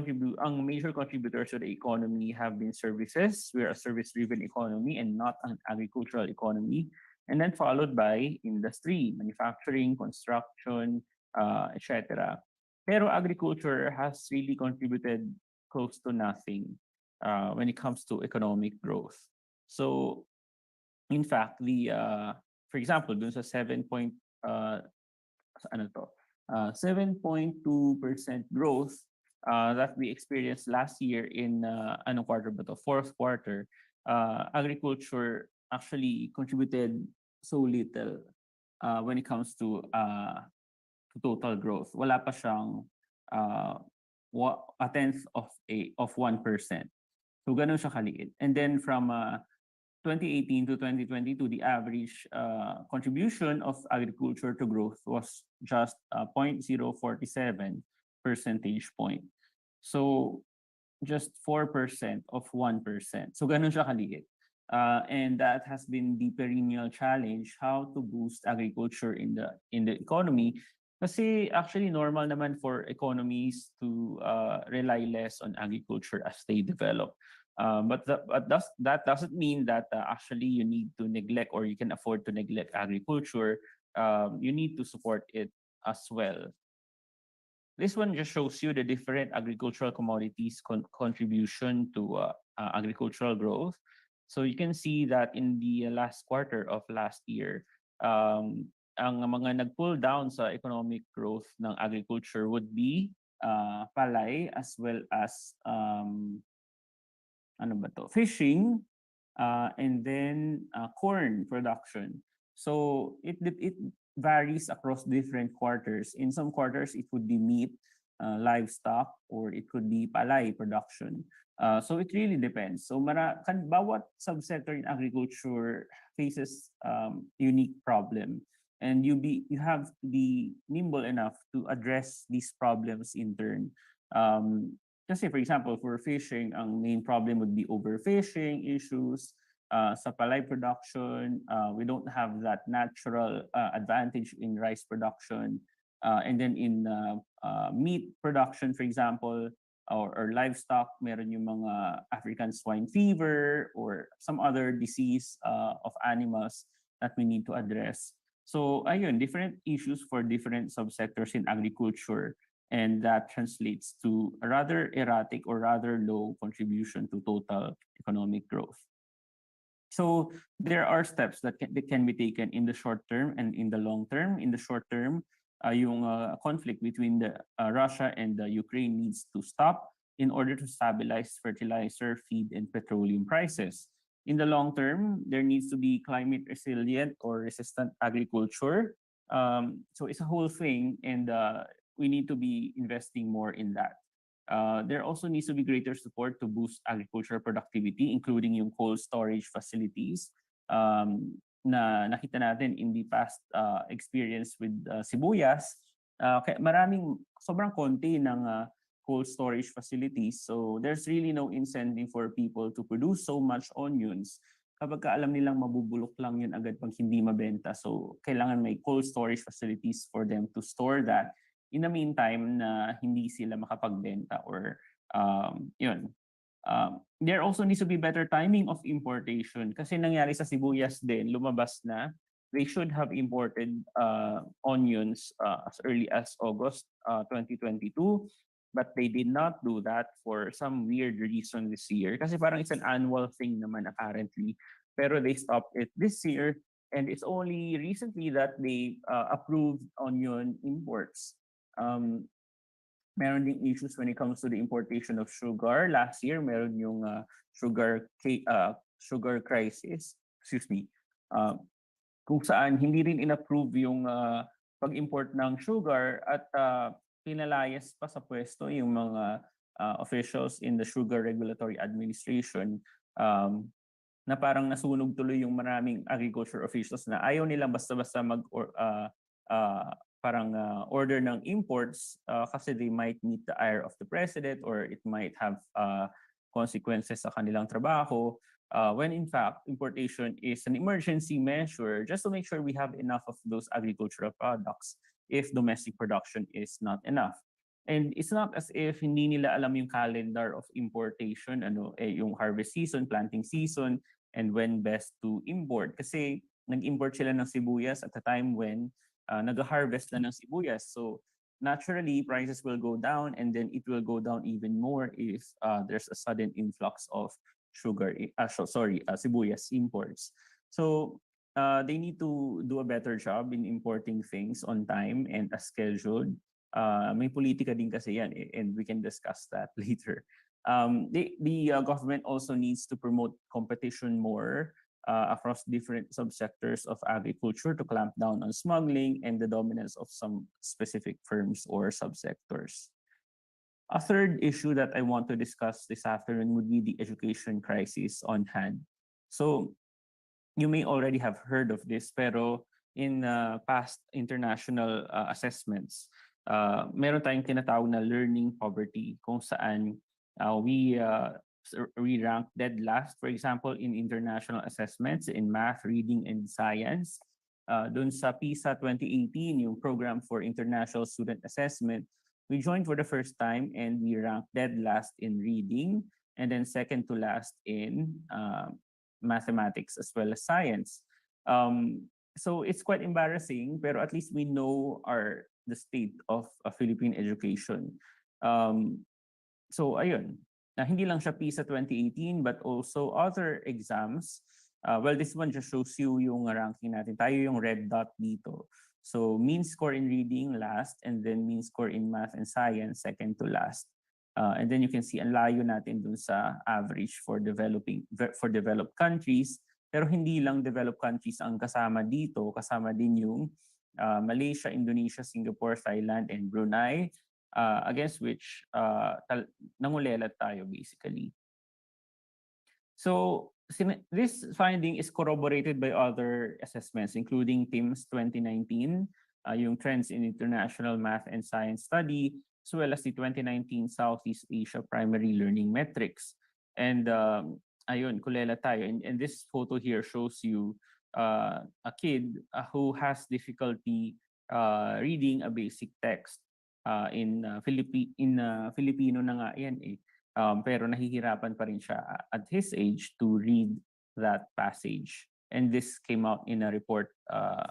major contributors to the economy have been services. We are a service-driven economy and not an agricultural economy. And then followed by industry, manufacturing, construction, etc. Pero agriculture has really contributed close to nothing when it comes to economic growth. So, in fact, for example, dun sa 7.2% growth that we experienced last year in anong quarter ba to? Fourth quarter, agriculture actually contributed so little when it comes to total growth. Wala pa siyang a tenth of 1%. So ganun siya kaliit. And then from 2018 to 2022, the average contribution of agriculture to growth was just 0.047 percentage point. So just 4% of 1%. So ganun siya kaliit. And that has been the perennial challenge, how to boost agriculture in the economy. Kasi actually normal naman for economies to rely less on agriculture as they develop. But that doesn't mean that actually you need to neglect or you can afford to neglect agriculture. You need to support it as well. This one just shows you the different agricultural commodities contribution to agricultural growth. So you can see that in the last quarter of last year, ang mga nag-pull down sa economic growth ng agriculture would be palay as well as fishing, and then corn production. So it varies across different quarters. In some quarters, it would be meat, livestock, or it could be palay production. So it really depends. So bawat subsector in agriculture faces unique problem. And you have to be nimble enough to address these problems in turn. Kasi for example, for fishing, ang main problem would be overfishing issues. Sa palay production, we don't have that natural advantage in rice production. And then in meat production, for example, or livestock, meron yung mga African swine fever or some other disease of animals that we need to address. So ayun, different issues for different subsectors in agriculture. And that translates to a rather erratic or rather low contribution to total economic growth. So there are steps that can be taken in the short term and in the long term. In the short term, yung conflict between Russia and Ukraine needs to stop in order to stabilize fertilizer, feed, and petroleum prices. In the long term, there needs to be climate resilient or resistant agriculture. So it's a whole thing, and we need to be investing more in that. There also needs to be greater support to boost agricultural productivity, including yung cold storage facilities na nakita natin in the past experience with sibuyas. Sobrang konti ng cold storage facilities. So there's really no incentive for people to produce so much onions kapag alam nilang mabubulok lang yun agad pag hindi mabenta. So kailangan may cold storage facilities for them to store that in the meantime na hindi sila makapagbenta or yun. There also needs to be better timing of importation kasi nangyari sa sibuyas din, lumabas na they should have imported onions as early as August 2022, but they did not do that for some weird reason this year kasi parang it's an annual thing naman apparently, pero they stopped it this year And it's only recently that they approved onion imports. Um, Meron ding issues when it comes to the importation of sugar. Last year, meron yung sugar crisis, excuse me, uh, kung saan hindi rin inapprove yung pag-import ng sugar at pinalayas pa sa pwesto yung mga officials in the Sugar Regulatory Administration, na parang nasunog tuloy yung maraming agriculture officials na ayaw nilang basta-basta order ng imports kasi they might meet the ire of the president or it might have consequences sa kanilang trabaho, when in fact importation is an emergency measure just to make sure we have enough of those agricultural products if domestic production is not enough. And it's not as if hindi nila alam yung calendar of importation, yung harvest season, planting season, and when best to import. Kasi nag-import sila ng sibuyas at the time when nag-harvest na ng sibuyas. So naturally, prices will go down and then it will go down even more if there's a sudden influx of sibuyas imports. So they need to do a better job in importing things on time and as scheduled. May politika din kasi yan and we can discuss that later. The government also needs to promote competition more across different subsectors of agriculture to clamp down on smuggling and the dominance of some specific firms or subsectors. A third issue that I want to discuss this afternoon would be the education crisis on hand. So you may already have heard of this, pero in past international assessments, meron tayong tinatawag na learning poverty kung saan we ranked dead last, for example, in international assessments in math, reading, and science. Dun sa PISA 2018, yung Program for International Student Assessment, we joined for the first time and we ranked dead last in reading and then second to last in mathematics as well as science. So it's quite embarrassing, pero at least we know the state of Philippine education. So ayun, hindi lang siya PISA 2018 but also other exams. Well, this one just shows you yung ranking natin. Tayo yung red dot dito. So mean score in reading last and then mean score in math and science second to last. And then you can see ang layo natin dun sa average for developed countries. Pero hindi lang developed countries ang kasama dito. Kasama din yung Malaysia, Indonesia, Singapore, Thailand, and Brunei, against which nangulelat tayo basically. So this finding is corroborated by other assessments, including TIMSS 2019, yung Trends in International Math and Science Study, as well as the 2019 Southeast Asia Primary Learning Metrics. And ayun, kulela tayo. And this photo here shows you a kid who has difficulty reading a basic text. In Filipino na nga yan eh. Pero nahihirapan pa rin siya at his age to read that passage. And this came out in a report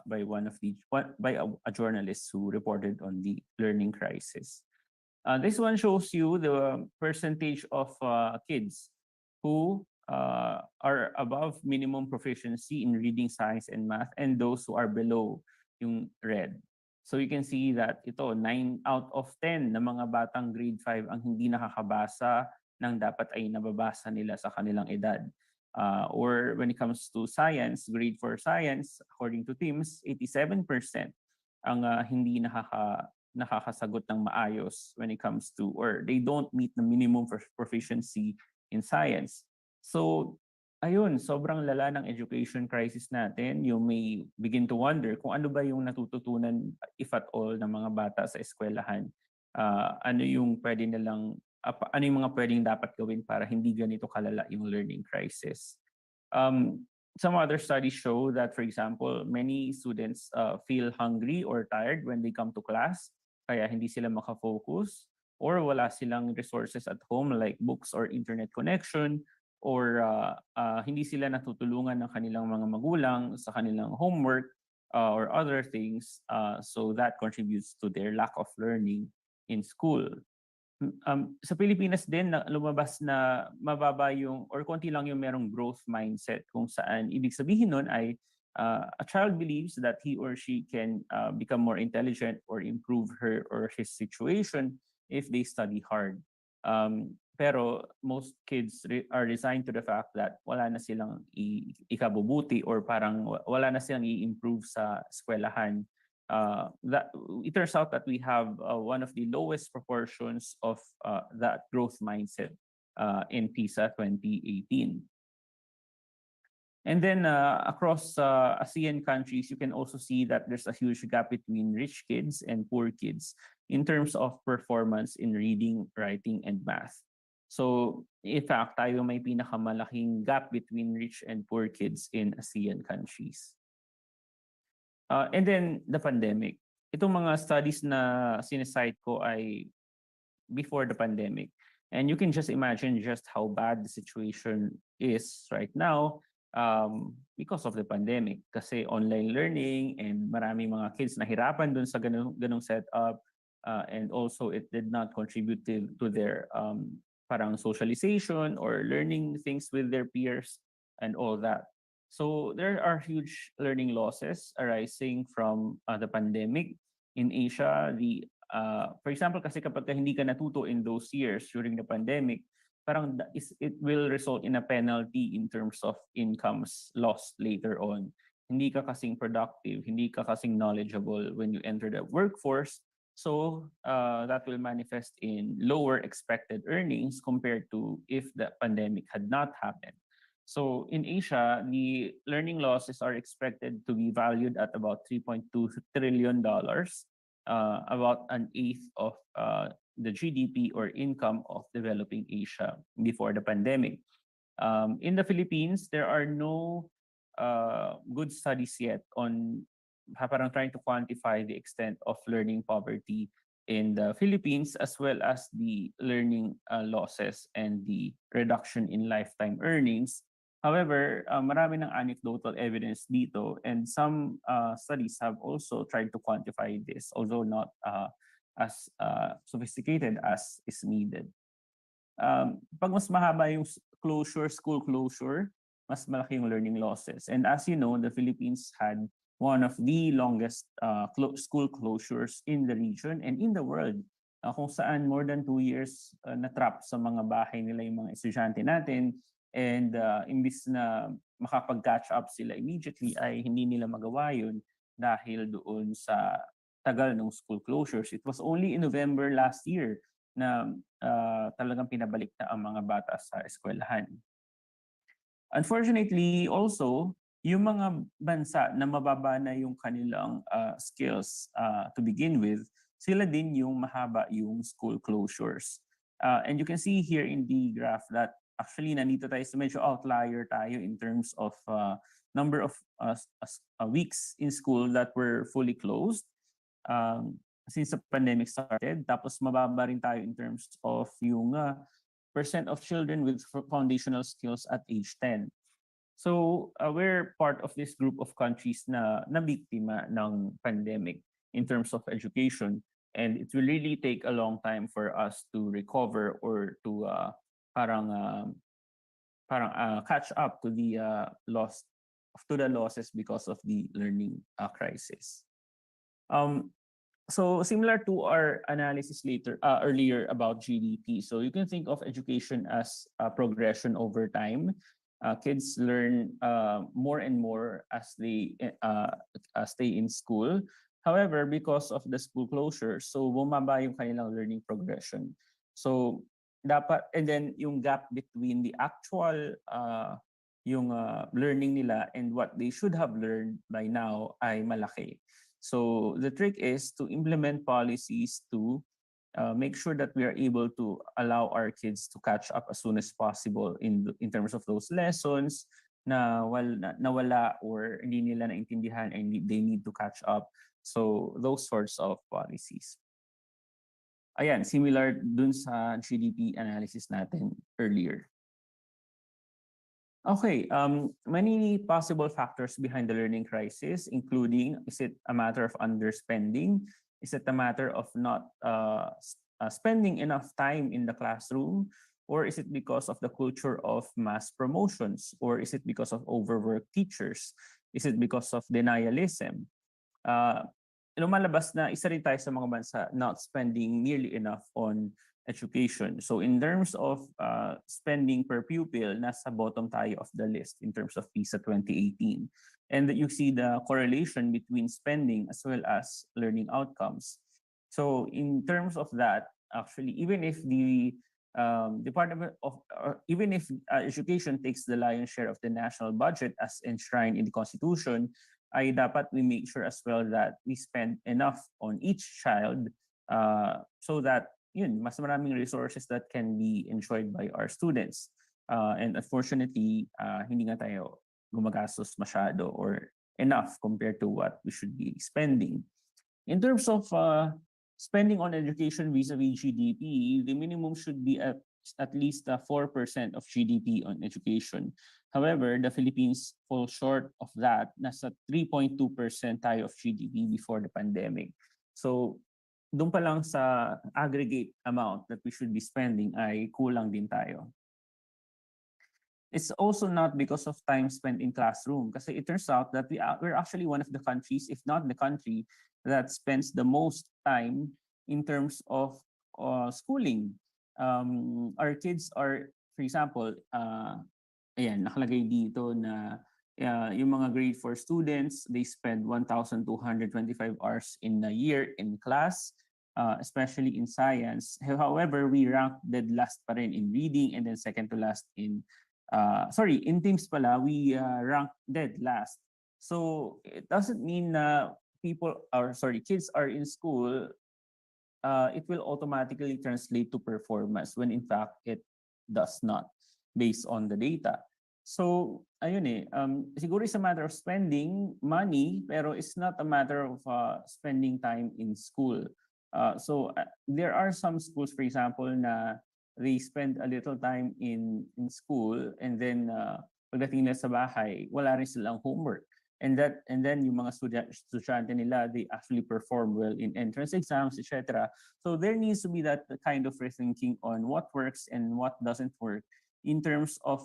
by a journalist who reported on the learning crisis. This one shows you the percentage of kids who are above minimum proficiency in reading, science, and math, and those who are below yung red. So you can see that 9 out of 10 na mga batang grade 5 ang hindi nakakabasa ng dapat ay nababasa nila sa kanilang edad. Or when it comes to science, grade 4 science, according to TIMSS, 87% ang hindi nakakasagot ng maayos when it comes to, or they don't meet the minimum proficiency in science. So ayun, sobrang lala ng education crisis natin. You may begin to wonder kung ano ba yung natututunan, if at all, ng mga bata sa eskwelahan. Ano yung mga pwedeng dapat gawin para hindi ganito kalala yung learning crisis. Some other studies show that, for example, many students feel hungry or tired when they come to class, kaya hindi sila makafocus, or wala silang resources at home like books or internet connection, or hindi sila natutulungan ng kanilang mga magulang sa kanilang homework or other things, so that contributes to their lack of learning in school. Sa Pilipinas din lumabas na mababa yung or konti lang yung merong growth mindset, kung saan ibig sabihin nun ay A child believes that he or she can become more intelligent or improve her or his situation if they study hard. Pero most kids are resigned to the fact that wala na silang ikabubuti or parang wala na silang i-improve sa eskwelahan. That it turns out that we have one of the lowest proportions of that growth mindset in PISA 2018. And then across ASEAN countries, you can also see that there's a huge gap between rich kids and poor kids in terms of performance in reading, writing, and math. So in fact, tayo may pinakamalaking gap between rich and poor kids in ASEAN countries. And then the pandemic. Itong mga studies na sinesite ko ay before the pandemic. And you can just imagine just how bad the situation is right now because of the pandemic. Kasi online learning and maraming mga kids nahirapan dun sa ganung setup. And also it did not contribute to their parang socialization or learning things with their peers and all that. So there are huge learning losses arising from the pandemic. In Asia, for example, kasi kapag hindi ka natuto in those years during the pandemic, parang it will result in a penalty in terms of incomes lost later on. Hindi ka kasing productive, hindi ka kasing knowledgeable when you enter the workforce. So that will manifest in lower expected earnings compared to if the pandemic had not happened. So in Asia, the learning losses are expected to be valued at about $3.2 trillion, about an eighth of the GDP or income of developing Asia before the pandemic. In the Philippines, there are no good studies yet on parang trying to quantify the extent of learning poverty in the Philippines, as well as the learning losses and the reduction in lifetime earnings. However, marami ng anecdotal evidence dito, and some studies have also tried to quantify this, although not as sophisticated as is needed. Pag mas mahaba yung school closure, mas malaki yung learning losses. And as you know, the Philippines had one of the longest school closures in the region and in the world, kung saan more than 2 years na-trap sa mga bahay nila yung mga estudyante natin. And imbis na makapag-catch up sila immediately ay hindi nila magawa yun dahil doon sa tagal ng school closures. It was only in November last year na talagang pinabalik na ang mga bata sa eskwelahan. Unfortunately, also, yung mga bansa na mababa na yung kanilang skills to begin with, sila din yung mahaba yung school closures. And you can see here in the graph that actually nandito tayo sa medyo outlier tayo in terms of number of weeks in school that were fully closed since the pandemic started. Tapos mababa rin tayo in terms of yung percent of children with foundational skills at age 10. So we're part of this group of countries na nabiktima ng pandemic in terms of education, and it will really take a long time for us to recover or to catch up to the losses because of the learning crisis. So similar to our analysis earlier about GDP, so you can think of education as a progression over time. Kids learn more and more as they stay in school. However, because of the school closure, so bumaba yung kanilang learning progression. So dapat, and then yung gap between the actual learning nila and what they should have learned by now ay malaki. So the trick is to implement policies to make sure that we are able to allow our kids to catch up as soon as possible in terms of those lessons na nawala or hindi nila naintindihan and they need to catch up. So those sorts of policies. Ayan, similar dun sa GDP analysis natin earlier. Okay, many possible factors behind the learning crisis, including, is it a matter of underspending? Is it a matter of not spending enough time in the classroom? Or is it because of the culture of mass promotions? Or is it because of overworked teachers? Is it because of denialism? Uh, Lumalabas na isa rin tayo sa mga bansa not spending nearly enough on education. So in terms of spending per pupil, nasa bottom tayo of the list in terms of PISA 2018. And you see the correlation between spending as well as learning outcomes. So in terms of that, actually, even if the Department of, even if education takes the lion's share of the national budget as enshrined in the Constitution, ay dapat we make sure as well that we spend enough on each child so that yun, mas maraming resources that can be enjoyed by our students. And unfortunately, hindi nga tayo gumagastos masyado or enough compared to what we should be spending. In terms of spending on education vis-a-vis GDP, the minimum should be at least 4% of GDP on education. However, the Philippines fall short of that. Nasa 3.2% tayo of GDP before the pandemic. So, doon pa lang sa aggregate amount that we should be spending ay kulang din tayo. It's also not because of time spent in classroom kasi it turns out that we're actually one of the countries, if not the country, that spends the most time in terms of schooling. Our kids are, for example, ayan, nakalagay dito na yung mga grade 4 students, they spend 1,225 hours in a year in class, especially in science. However, we rank dead last pa rin in reading and then second to last in, in teams pala, we rank dead last. So it doesn't mean na kids are in school, it will automatically translate to performance when in fact it does not based on the data. So, ayun siguro it's a matter of spending money, pero it's not a matter of spending time in school. There are some schools, for example, na they spend a little time in school and then pagdating nila sa bahay, wala rin silang homework. And then yung mga estudyante nila, they actually perform well in entrance exams, etc. So there needs to be that kind of rethinking on what works and what doesn't work in terms of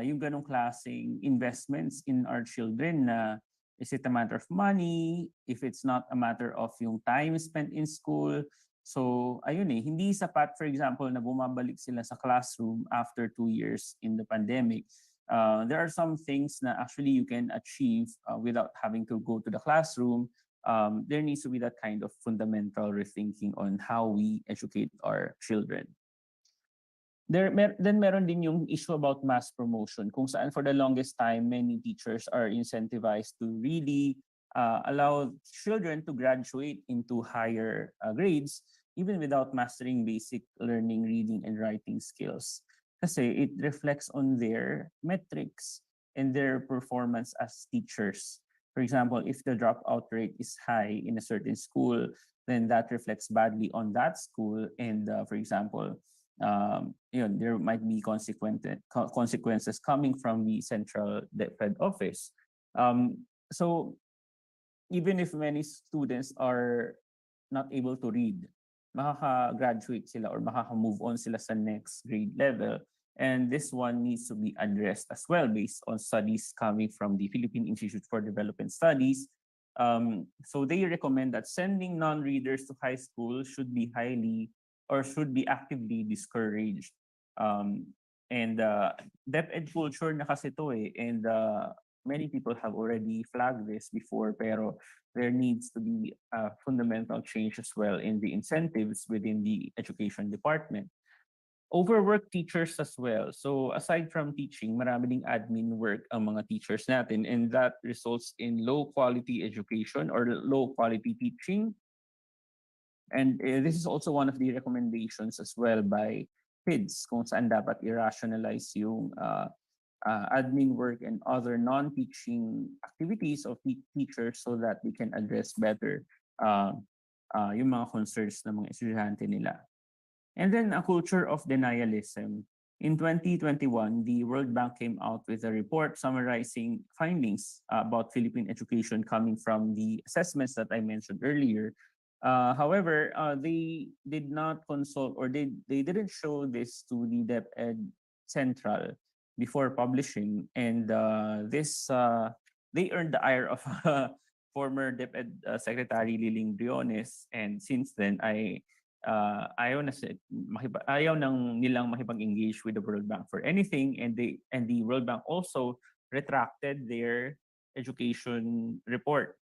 yung ganong klaseng investments in our children na is it a matter of money, if it's not a matter of yung time spent in school. So ayun hindi sapat, for example, na bumabalik sila sa classroom after 2 years in the pandemic. There are some things that actually you can achieve without having to go to the classroom. There needs to be that kind of fundamental rethinking on how we educate our children. Then meron din yung issue about mass promotion, kung saan for the longest time, many teachers are incentivized to really allow children to graduate into higher grades, even without mastering basic learning, reading, and writing skills. Kasi it reflects on their metrics and their performance as teachers. For example, if the dropout rate is high in a certain school, then that reflects badly on that school. And for example, there might be consequences coming from the central Fed office. So even if many students are not able to read, makaka-graduate sila or makaka-move on sila sa next grade level. And this one needs to be addressed as well based on studies coming from the Philippine Institute for Development Studies. So they recommend that sending non-readers to high school should be actively discouraged. And DepEd culture na kasi to and many people have already flagged this before, pero there needs to be a fundamental change as well in the incentives within the education department. Overworked teachers as well. So aside from teaching, marami ding admin work ang mga teachers natin, and that results in low quality education or low quality teaching. And this is also one of the recommendations as well by PIDS kung saan dapat i-rationalize yung admin work and other non-teaching activities of teachers so that we can address better yung mga concerns ng mga estudyante nila. And then a culture of denialism. In 2021, the World Bank came out with a report summarizing findings about Philippine education coming from the assessments that I mentioned earlier. However, they did not consult or they didn't show this to the DepEd Central before publishing, and they earned the ire of former DepEd Secretary Liling Briones, and since then ayaw nang nilang makipag-engage with the World Bank for anything, and the World Bank also retracted their education report.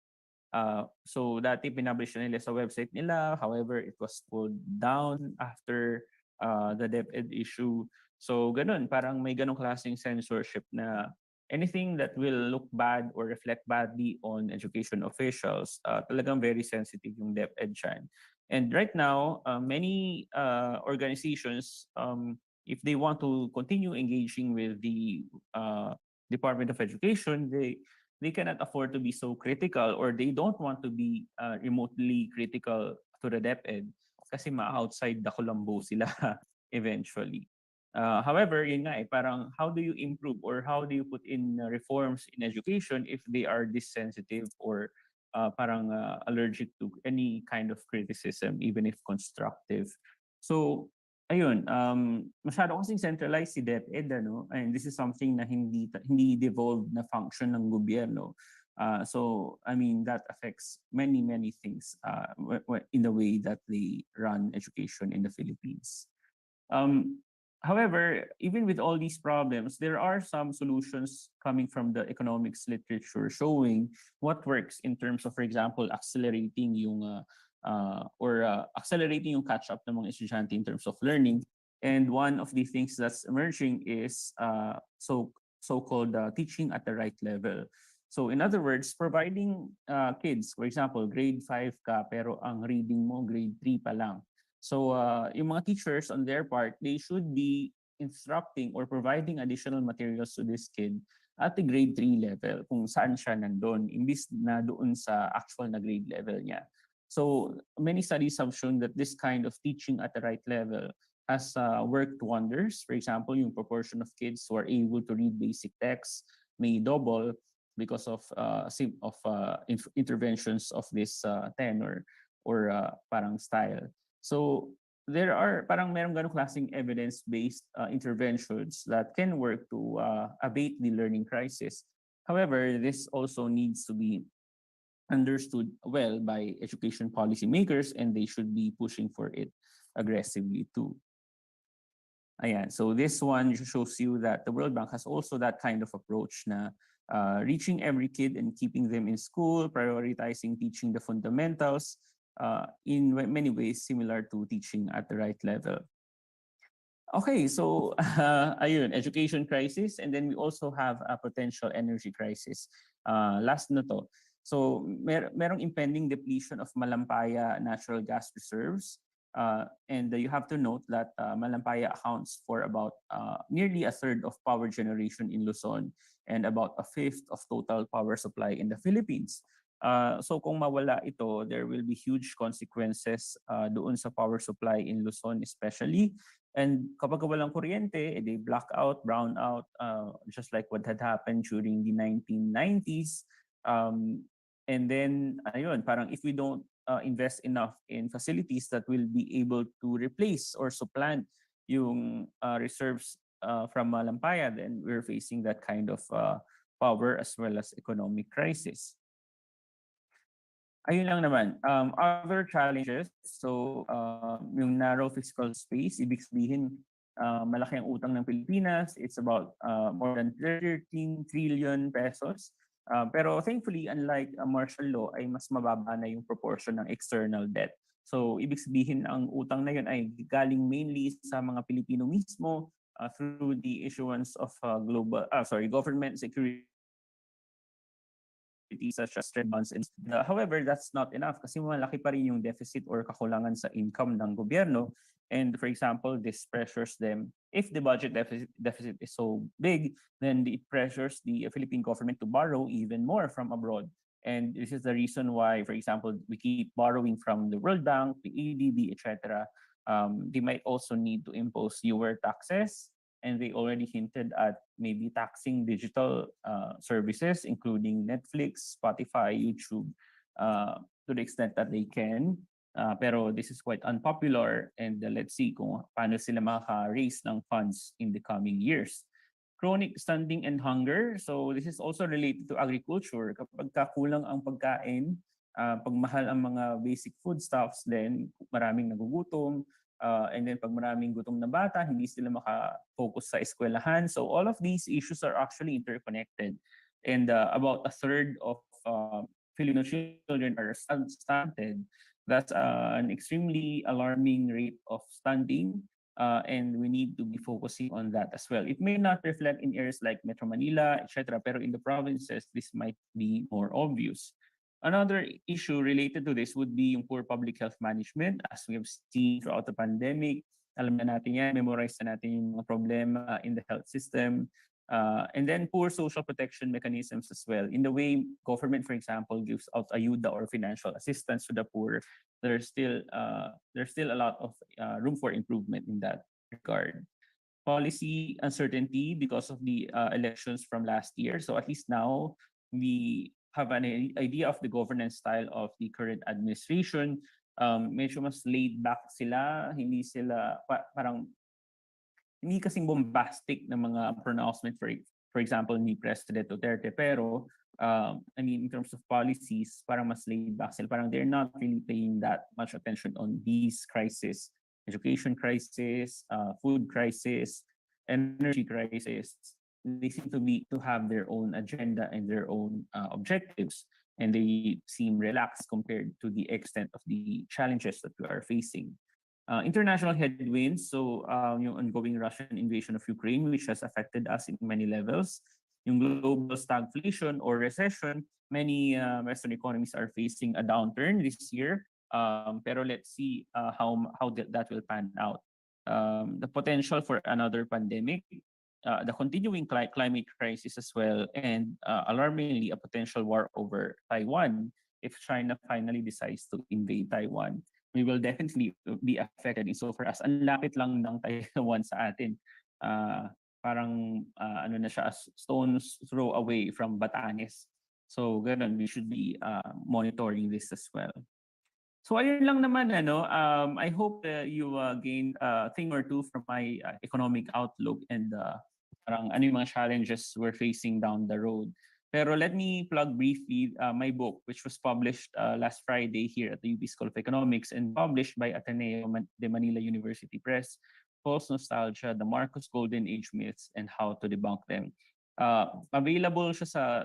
So dati pinablish na nila sa website nila, however it was pulled down after the DepEd issue. So ganun, parang may ganong klaseng censorship na anything that will look bad or reflect badly on education officials, talagang very sensitive yung DepEd dyan. And right now, many organizations, if they want to continue engaging with the Department of Education, they cannot afford to be so critical, or they don't want to be remotely critical to the DepEd kasi ma-outside the Colombo sila eventually. However, yun nga parang how do you improve or how do you put in reforms in education if they are this sensitive or parang allergic to any kind of criticism, even if constructive. So, ayun, masyado kasing centralized si DepEd, and this is something na hindi devolved na function ng gobyerno. So, I mean, that affects many things in the way that they run education in the Philippines. However, even with all these problems, there are some solutions coming from the economics literature showing what works in terms of, for example, accelerating yung accelerating yung catch-up ng mga estudyante in terms of learning. And one of the things that's emerging is so-called teaching at the right level. So in other words, providing kids, for example, grade 5 ka pero ang reading mo grade 3 pa lang. So yung mga teachers on their part, they should be instructing or providing additional materials to this kid at the grade 3 level kung saan siya nandun, imbis na doon sa actual na grade level niya. So many studies have shown that this kind of teaching at the right level has worked wonders. For example, yung proportion of kids who are able to read basic texts may double because of interventions of this tenor or parang style. So there are parang merong ganong klaseng evidence-based interventions that can work to abate the learning crisis. However, this also needs to be understood well by education policymakers, and they should be pushing for it aggressively too. Ayan, so this one shows you that the World Bank has also that kind of approach na reaching every kid and keeping them in school, prioritizing teaching the fundamentals, in many ways similar to teaching at the right level. Okay, so ayun, education crisis, and then we also have a potential energy crisis. Last na to. So merong impending depletion of Malampaya natural gas reserves. And you have to note that Malampaya accounts for about nearly a third of power generation in Luzon and about a fifth of total power supply in the Philippines. So kung mawala ito, there will be huge consequences doon sa power supply in Luzon especially. And kapag walang kuryente, they black out, brown out, just like what had happened during the 1990s. And then, ayun, parang if we don't invest enough in facilities that will be able to replace or supplant yung reserves from Malampaya, then we're facing that kind of power as well as economic crisis. Ayun lang naman. Other challenges, so yung narrow fiscal space, ibig sabihin malaki ang utang ng Pilipinas. It's about more than 13 trillion pesos. Pero thankfully, unlike martial law, ay mas mababa na yung proportion ng external debt. So ibig sabihin ang utang na yun ay galing mainly sa mga Pilipino mismo through the issuance of government security such as trade bonds. However, that's not enough kasi malaki pa rin yung deficit or kakulangan sa income ng gobyerno. And for example, this pressures them. If the budget deficit is so big, then it pressures the Philippine government to borrow even more from abroad. And this is the reason why, for example, we keep borrowing from the World Bank, the ADB, etc. They might also need to impose newer taxes, and they already hinted at maybe taxing digital services, including Netflix, Spotify, YouTube, to the extent that they can. Pero this is quite unpopular, and let's see kung paano sila makaka-raise ng funds in the coming years. chronic stunting and hunger. So this is also related to agriculture. Kapag kulang ang pagkain, pag mahal ang mga basic foodstuffs, then maraming nagugutom. And then pag maraming gutom na bata, hindi sila maka-focus sa eskwelahan. So all of these issues are actually interconnected. And about a third of Filipino children are stunted. That's an extremely alarming rate of stunting. And we need to be focusing on that as well. It may not reflect in areas like Metro Manila, etc., pero in the provinces, this might be more obvious. Another issue related to this would be yung poor public health management. As we have seen throughout the pandemic, alam na natin yan, memorize na natin yung mga problema in the health system. And then poor social protection mechanisms as well. In the way government, for example, gives out ayuda or financial assistance to the poor, there's still a lot of room for improvement in that regard. Policy uncertainty because of the elections from last year. So at least now we have an idea of the governance style of the current administration. Medyo mas laid back sila, hindi sila parang hindi kasing bombastic na mga pronouncement for example ni President Duterte, pero I mean in terms of policies parang mas laid back sila, parang they're not really paying that much attention on these crises, education crisis, food crisis, energy crisis. They seem to have their own agenda and their own objectives, and they seem relaxed compared to the extent of the challenges that we are facing. International headwinds, so yung ongoing Russian invasion of Ukraine, which has affected us in many levels. Yung global stagflation or recession, many Western economies are facing a downturn this year. Pero let's see how that will pan out. The potential for another pandemic, the continuing climate crisis as well, and alarmingly, a potential war over Taiwan if China finally decides to invade Taiwan. We will definitely be affected insofar as ang lapit lang ng Taiwan sa atin. Parang ano na siya, stone's throw away from Batanes. So ganun, we should be monitoring this as well. So ayun lang naman, I hope you gained a thing or two from my economic outlook and parang ano yung mga challenges we're facing down the road. Pero let me plug briefly my book, which was published last Friday here at the UP School of Economics and published by Ateneo de Manila University Press, False Nostalgia, The Marcos Golden Age Myths, and How to Debunk Them. Available siya sa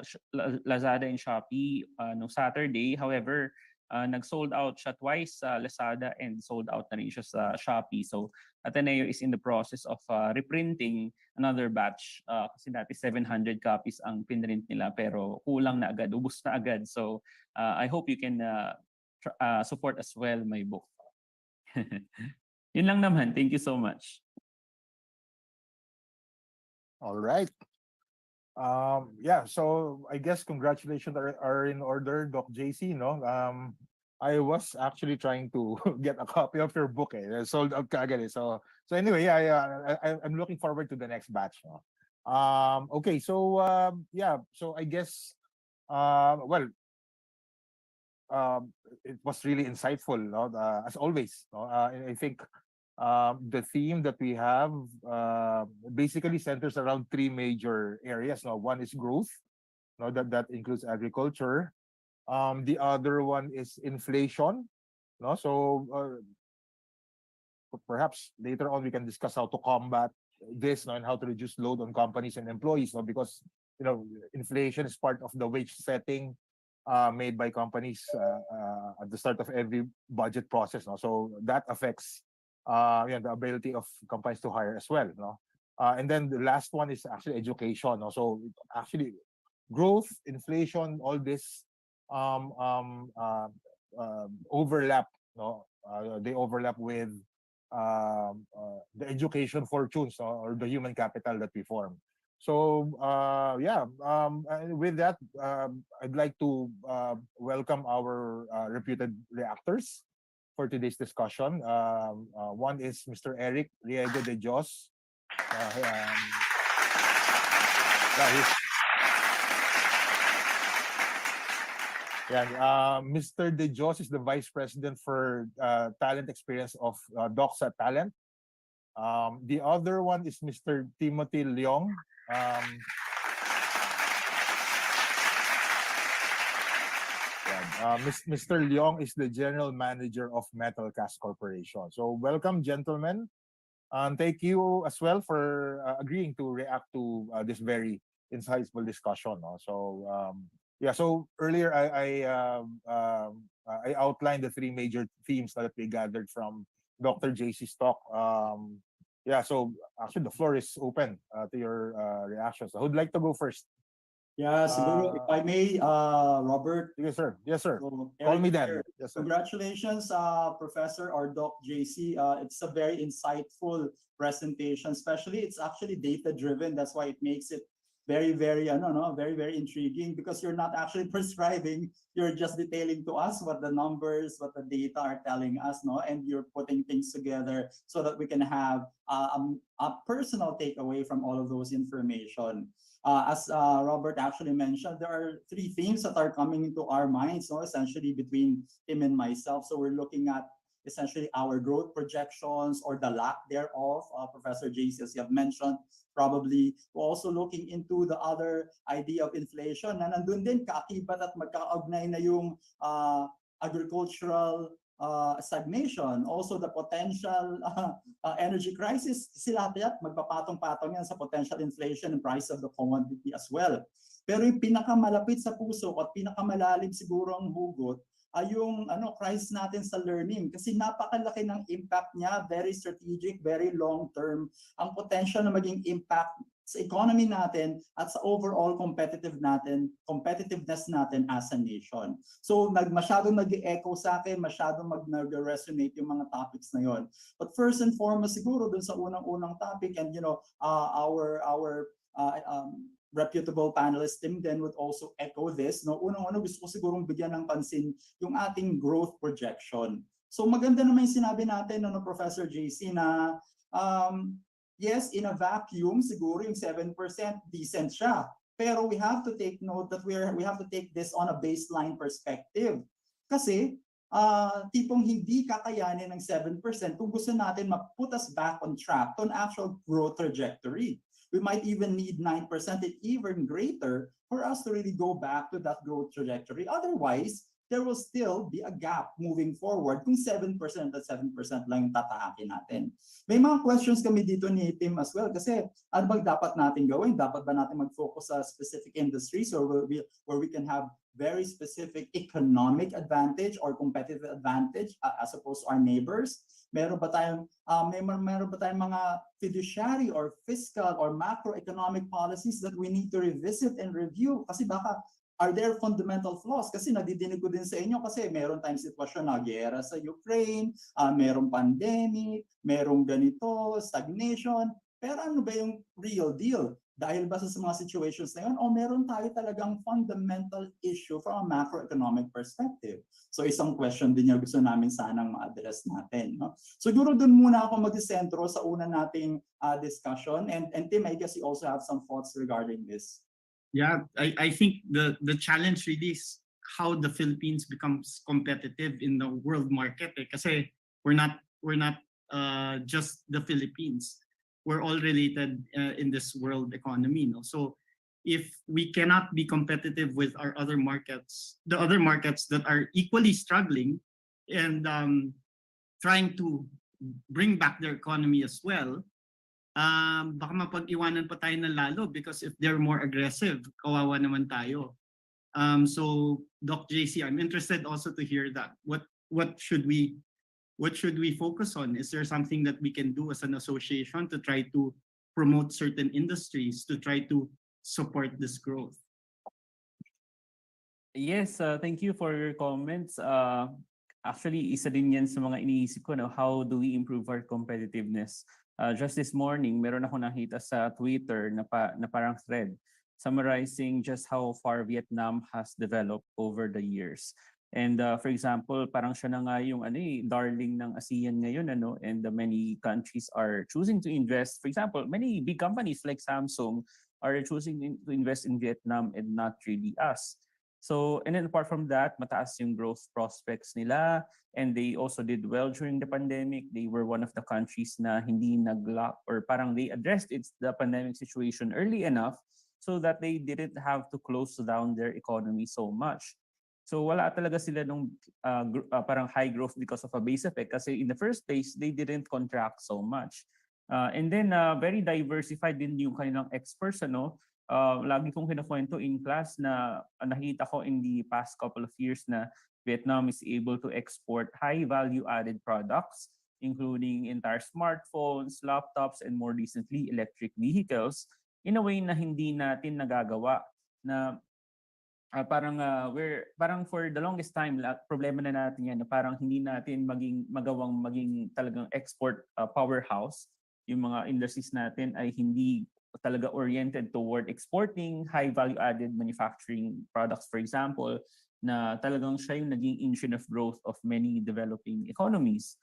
Lazada and Shopee no Saturday. However, nag-sold out siya twice sa Lazada and sold out na rin siya sa Shopee. So Ateneo is in the process of reprinting another batch. Kasi dati 700 copies ang pinrint nila pero kulang na agad, ubos na agad. So I hope you can support as well my book. Yun lang naman. Thank you so much. All right. Yeah, so I guess congratulations are in order, Doc JC, no? I was actually trying to get a copy of your book, sold out kaagad. So anyway, I'm looking forward to the next batch, no? Okay, so yeah, so I guess well, it was really insightful, no? As always, no? I think the theme that we have basically centers around three major areas. No, one is growth. No, that includes agriculture. The other one is inflation. No, so perhaps later on we can discuss how to combat this, no, and how to reduce load on companies and employees. No, because inflation is part of the wage setting made by companies at the start of every budget process. No, so that affects the ability of companies to hire as well, no? And then the last one is actually education, no? So actually growth, inflation, all this overlap, no? They overlap with the education fortunes, no? Or the human capital that we form. So with that, I'd like to welcome our reputed reactors for today's discussion. One is Mr. Eric Riego de Dios. Mr. De Dios is the Vice President for Talent Experience of Doxa Talent. The other one is Mr. Timothy Leong. Mr. Leong is the General Manager of Metalcast Corporation. So welcome, gentlemen. And thank you as well for agreeing to react to this very insightful discussion. No? So so earlier I outlined the three major themes that we gathered from Dr. JC's talk. So actually the floor is open to your reactions. So who'd like to go first? Yeah, siguro, if I may, Robert. Yes, sir. Yes, sir. So, Call me Eric Dan. here. Yes, sir. Congratulations, Professor or Doc JC. It's a very insightful presentation, especially it's actually data-driven. That's why it makes it very, very, very, very intriguing because you're not actually prescribing. You're just detailing to us what the numbers, what the data are telling us, no? And you're putting things together so that we can have a personal takeaway from all of those information. As Robert actually mentioned, there are three themes that are coming into our minds, so essentially between him and myself. So we're looking at essentially our growth projections or the lack thereof, Professor JC, as you have mentioned, probably. We're also looking into the other idea of inflation na nandun din kaakibat at magkakaugnay na yung agricultural stagnation, also the potential energy crisis, sila lahat magpapatong-patong yan sa potential inflation and price of the commodity as well. Pero yung pinakamalapit sa puso at pinakamalalim siguro ang hugot ay yung crisis natin sa learning kasi napakalaki ng impact niya, very strategic, very long-term, ang potential na maging impact sa economy natin at sa overall competitiveness natin as a nation. So masyadong nag-echo sa akin, masyadong nag-resonate yung mga topics na yon. But first and foremost siguro dun sa unang-unang topic and our reputable panelist team then would also echo this. No, unang-una gusto ko sigurong bigyan ng pansin yung ating growth projection. So maganda naman yung sinabi natin Professor JC na yes, in a vacuum siguro yung 7% decent siya. Pero we have to take note that we have to take this on a baseline perspective. Kasi tipong hindi kakayanin ng 7% kung gusto natin ma-put us back on track to an actual growth trajectory. We might even need 9% and even greater for us to really go back to that growth trajectory. Otherwise, there will still be a gap moving forward kung 7% at 7% lang yung tatahakin natin. May mga questions kami dito ni Tim as well kasi ano bang dapat natin gawin? Dapat ba natin mag-focus sa specific industries or where we can have very specific economic advantage or competitive advantage as opposed to our neighbors? Meron ba tayong mga fiduciary or fiscal or macroeconomic policies that we need to revisit and review? Kasi baka are there fundamental flaws? Kasi nadidinig ko din sa inyo kasi meron tayong sitwasyon na giyera sa Ukraine, merong pandemic, merong ganito, stagnation. Pero ano ba yung real deal? Dahil ba sa mga situations na yun o meron tayo talagang fundamental issue from a macroeconomic perspective? So isang question din yung gusto namin sanang ma-address natin. No? Siguro dun muna ako mag-sentro sa una nating discussion. And Tim, I guess you also have some thoughts regarding this. Yeah, I think the challenge really is how the Philippines becomes competitive in the world market. Kasi we're not just the Philippines. We're all related in this world economy. No? So if we cannot be competitive with our other markets, the other markets that are equally struggling and trying to bring back their economy as well, baka mapag-iwanan pa tayo ng lalo because if they're more aggressive, kawawa naman tayo. So Doc JC, I'm interested also to hear that. What should we focus on? Is there something that we can do as an association to try to promote certain industries to try to support this growth? Yes, thank you for your comments. Actually, isa din yan sa mga iniisip ko, how do we improve our competitiveness? Just this morning, meron ako nakita sa Twitter na parang thread summarizing just how far Vietnam has developed over the years. And for example, parang siya na nga yung darling ng ASEAN ngayon, and many countries are choosing to invest. For example, many big companies like Samsung are choosing to invest in Vietnam and not really us. So, and then apart from that, mataas yung growth prospects nila, and they also did well during the pandemic. They were one of the countries na hindi nag-lock, or parang they addressed the pandemic situation early enough so that they didn't have to close down their economy so much. So wala talaga sila nung parang high growth because of a base effect, kasi in the first place, they didn't contract so much. And then very diversified din yung kanilang exports, ano. Lagi kong kinukwento in class na nakita ko in the past couple of years na Vietnam is able to export high value added products, including entire smartphones, laptops, and more recently electric vehicles, in a way na hindi natin nagagawa. Na parang for the longest time problema na natin yan, na parang hindi natin maging talagang export powerhouse. Yung mga industries natin ay hindi talaga oriented toward exporting high value added manufacturing products, for example, na talagang siya yung naging engine of growth of many developing economies.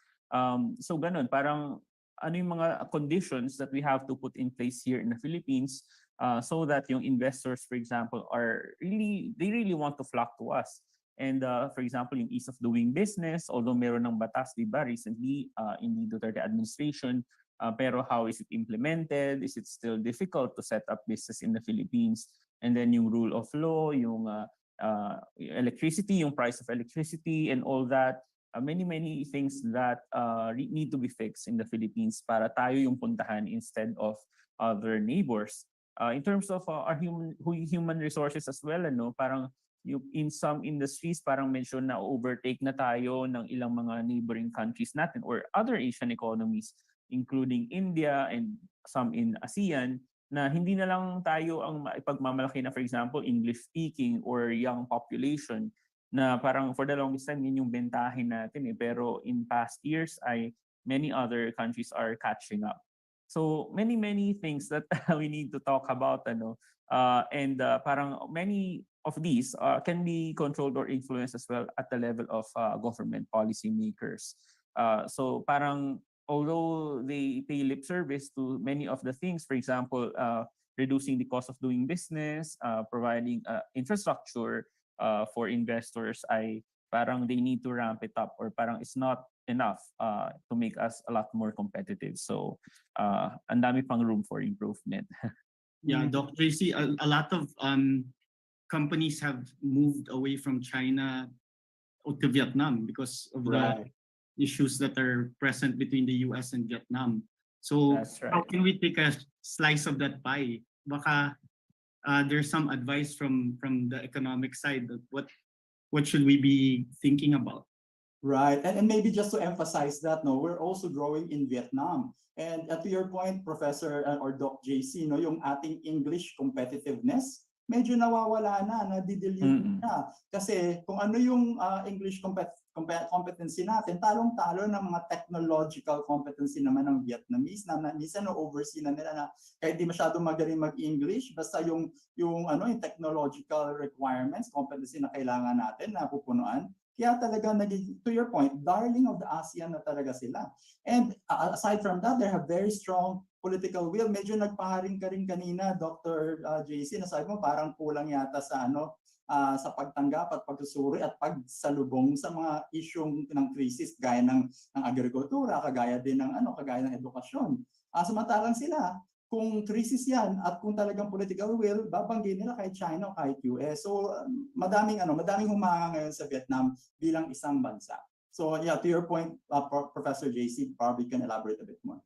So ganun, parang ano yung mga conditions that we have to put in place here in the Philippines so that yung investors, for example, they really want to flock to us. And for example, yung ease of doing business, although meron ng batas, di ba, recently in the Duterte administration, pero how is it implemented? Is it still difficult to set up business in the Philippines? And then yung rule of law, yung electricity, yung price of electricity, and all that. Many things that need to be fixed in the Philippines para tayo yung puntahan instead of other neighbors. In terms of our human resources as well, ano, parang in some industries parang medyo na overtake na tayo ng ilang mga neighboring countries natin or other Asian economies, including India and some in ASEAN, na hindi na lang tayo ang ipagmamalaki na, for example, English speaking or young population, na parang for the longest time yun yung bentahin natin pero in past years ay many other countries are catching up. So many things that we need to talk about, ano, and parang many of these can be controlled or influenced as well at the level of government policy makers. So parang although they pay lip service to many of the things, for example, reducing the cost of doing business, providing infrastructure for investors, ay parang they need to ramp it up, or parang it's not enough to make us a lot more competitive. So ang dami pang room for improvement. Yeah, Dr. JC, a lot of companies have moved away from China to Vietnam because of the issues that are present between the US and Vietnam. So That's right. how can we take a slice of that pie? Baka there's some advice from the economic side that what should we be thinking about? Right, and maybe just to emphasize that, no, we're also growing in Vietnam. And to your point, Professor or Doc JC, no, yung ating English competitiveness, medyo nawawala na, nadidilute na. Kasi kung ano yung English competency natin, talong-talo ng mga technological competency naman ng Vietnamese na minsan no-oversee na nila na kahit di masyadong magaling mag-English, basta yung technological requirements, competency na kailangan natin na pupunuan. Kaya talaga to your point, darling of the ASEAN na talaga sila. And aside from that, they have very strong political will. Medyo nagpaharing ka rin kanina, Dr. JC, nasabi mo parang kulang yata sa sa pagtanggap at pagsusuri at pagsalubong sa mga isyung ng krisis gaya ng agrikultura, kagaya din ng kagaya ng edukasyon. Samantalang sila, kung krisis yan at kung talagang political will, babanggin nila kahit China o kahit US. So madaming humanga ngayon sa Vietnam bilang isang bansa. So yeah, to your point, Professor JC, probably can elaborate a bit more.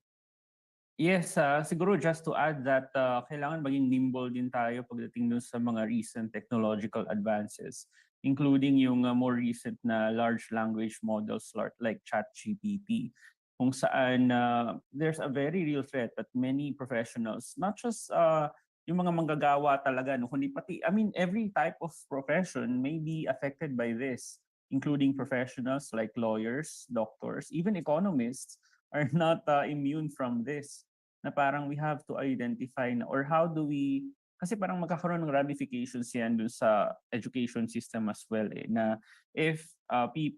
Yes, siguro just to add that kailangan maging nimble din tayo pagdating dun sa mga recent technological advances, including yung more recent na large language models like ChatGPT, kung saan there's a very real threat that many professionals, not just yung mga manggagawa talaga, no, kundi pati, I mean, every type of profession may be affected by this, including professionals like lawyers, doctors, even economists are not immune from this. Na parang we have to identify na, or how do we, kasi parang magkakaroon ng ramifications yan dun sa education system as well, na if we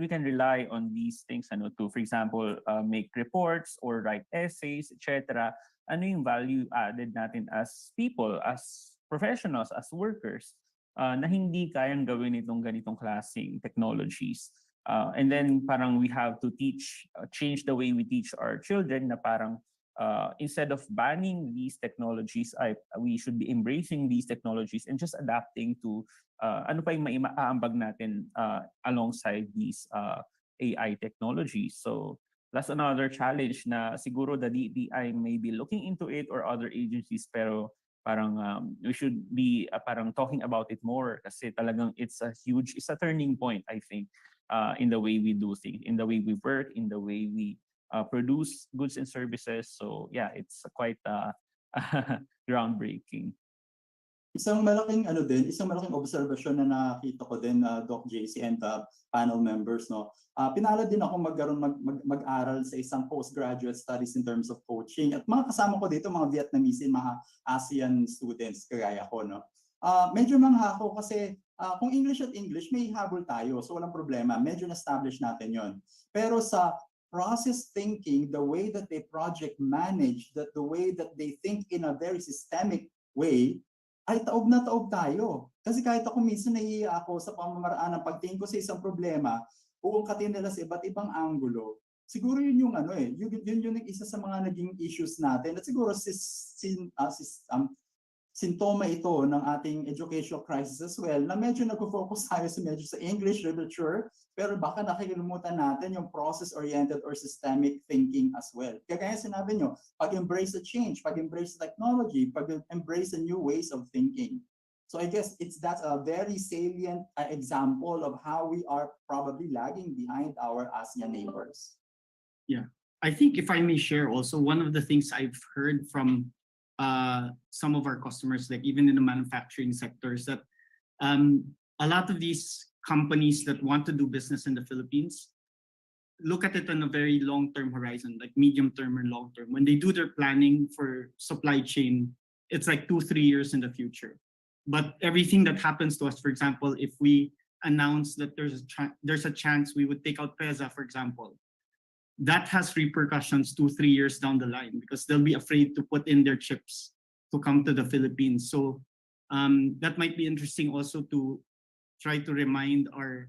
can rely on these things to, for example, make reports or write essays, etc., ano yung value added natin as people, as professionals, as workers. na hindi kayang gawin itong ganitong klaseng technologies. And then parang we have to change the way we teach our children na parang instead of banning these technologies, we should be embracing these technologies and just adapting to ano pa yung maiaambag natin alongside these AI technologies. So that's another challenge na siguro the DTI may be looking into it or other agencies, pero parang we should be parang talking about it more kasi talagang it's a turning point, I think, in the way we do things, in the way we work, in the way we produce goods and services. So yeah, it's quite groundbreaking. Isang malaking obserbasyon na nakita ko din, Doc JC and panel members, no. Pinalad din ako mag-aral sa isang postgraduate studies in terms of coaching, at mga kasama ko dito mga Vietnamese and mga ASEAN students kagaya ko, no. Medyo mangha ako kasi kung English at English may habol tayo, so walang problema, medyo na-establish natin yon. Pero sa process thinking, the way that they project manage, the way that they think in a very systemic way, ay taob na taob tayo. Kasi kahit ako minsan nahihiya ako sa pamamaraan ng pagtingin ko sa isang problema, uungkatin nila sa iba't ibang anggulo. Siguro yun yung yun yung isa sa mga naging issues natin. At siguro sintoma ito ng ating educational crisis as well, na medyo nag-focus tayo sa English literature, pero baka nakikilimutan natin yung process-oriented or systemic thinking as well. Kaya sinabi nyo, pag-embrace the change, pag-embrace the technology, pag-embrace the new ways of thinking. So I guess that's a very salient example of how we are probably lagging behind our ASEAN neighbors. Yeah, I think if I may share also, one of the things I've heard from some of our customers, like even in the manufacturing sectors, that a lot of these companies that want to do business in the Philippines look at it on a very long-term horizon, like medium-term or long-term. When they do their planning for supply chain, it's like 2-3 years in the future. But everything that happens to us, for example, if we announce that there's a chance we would take out PESA, for example, that has repercussions 2-3 years down the line because they'll be afraid to put in their chips to come to the Philippines. So that might be interesting also to try to remind our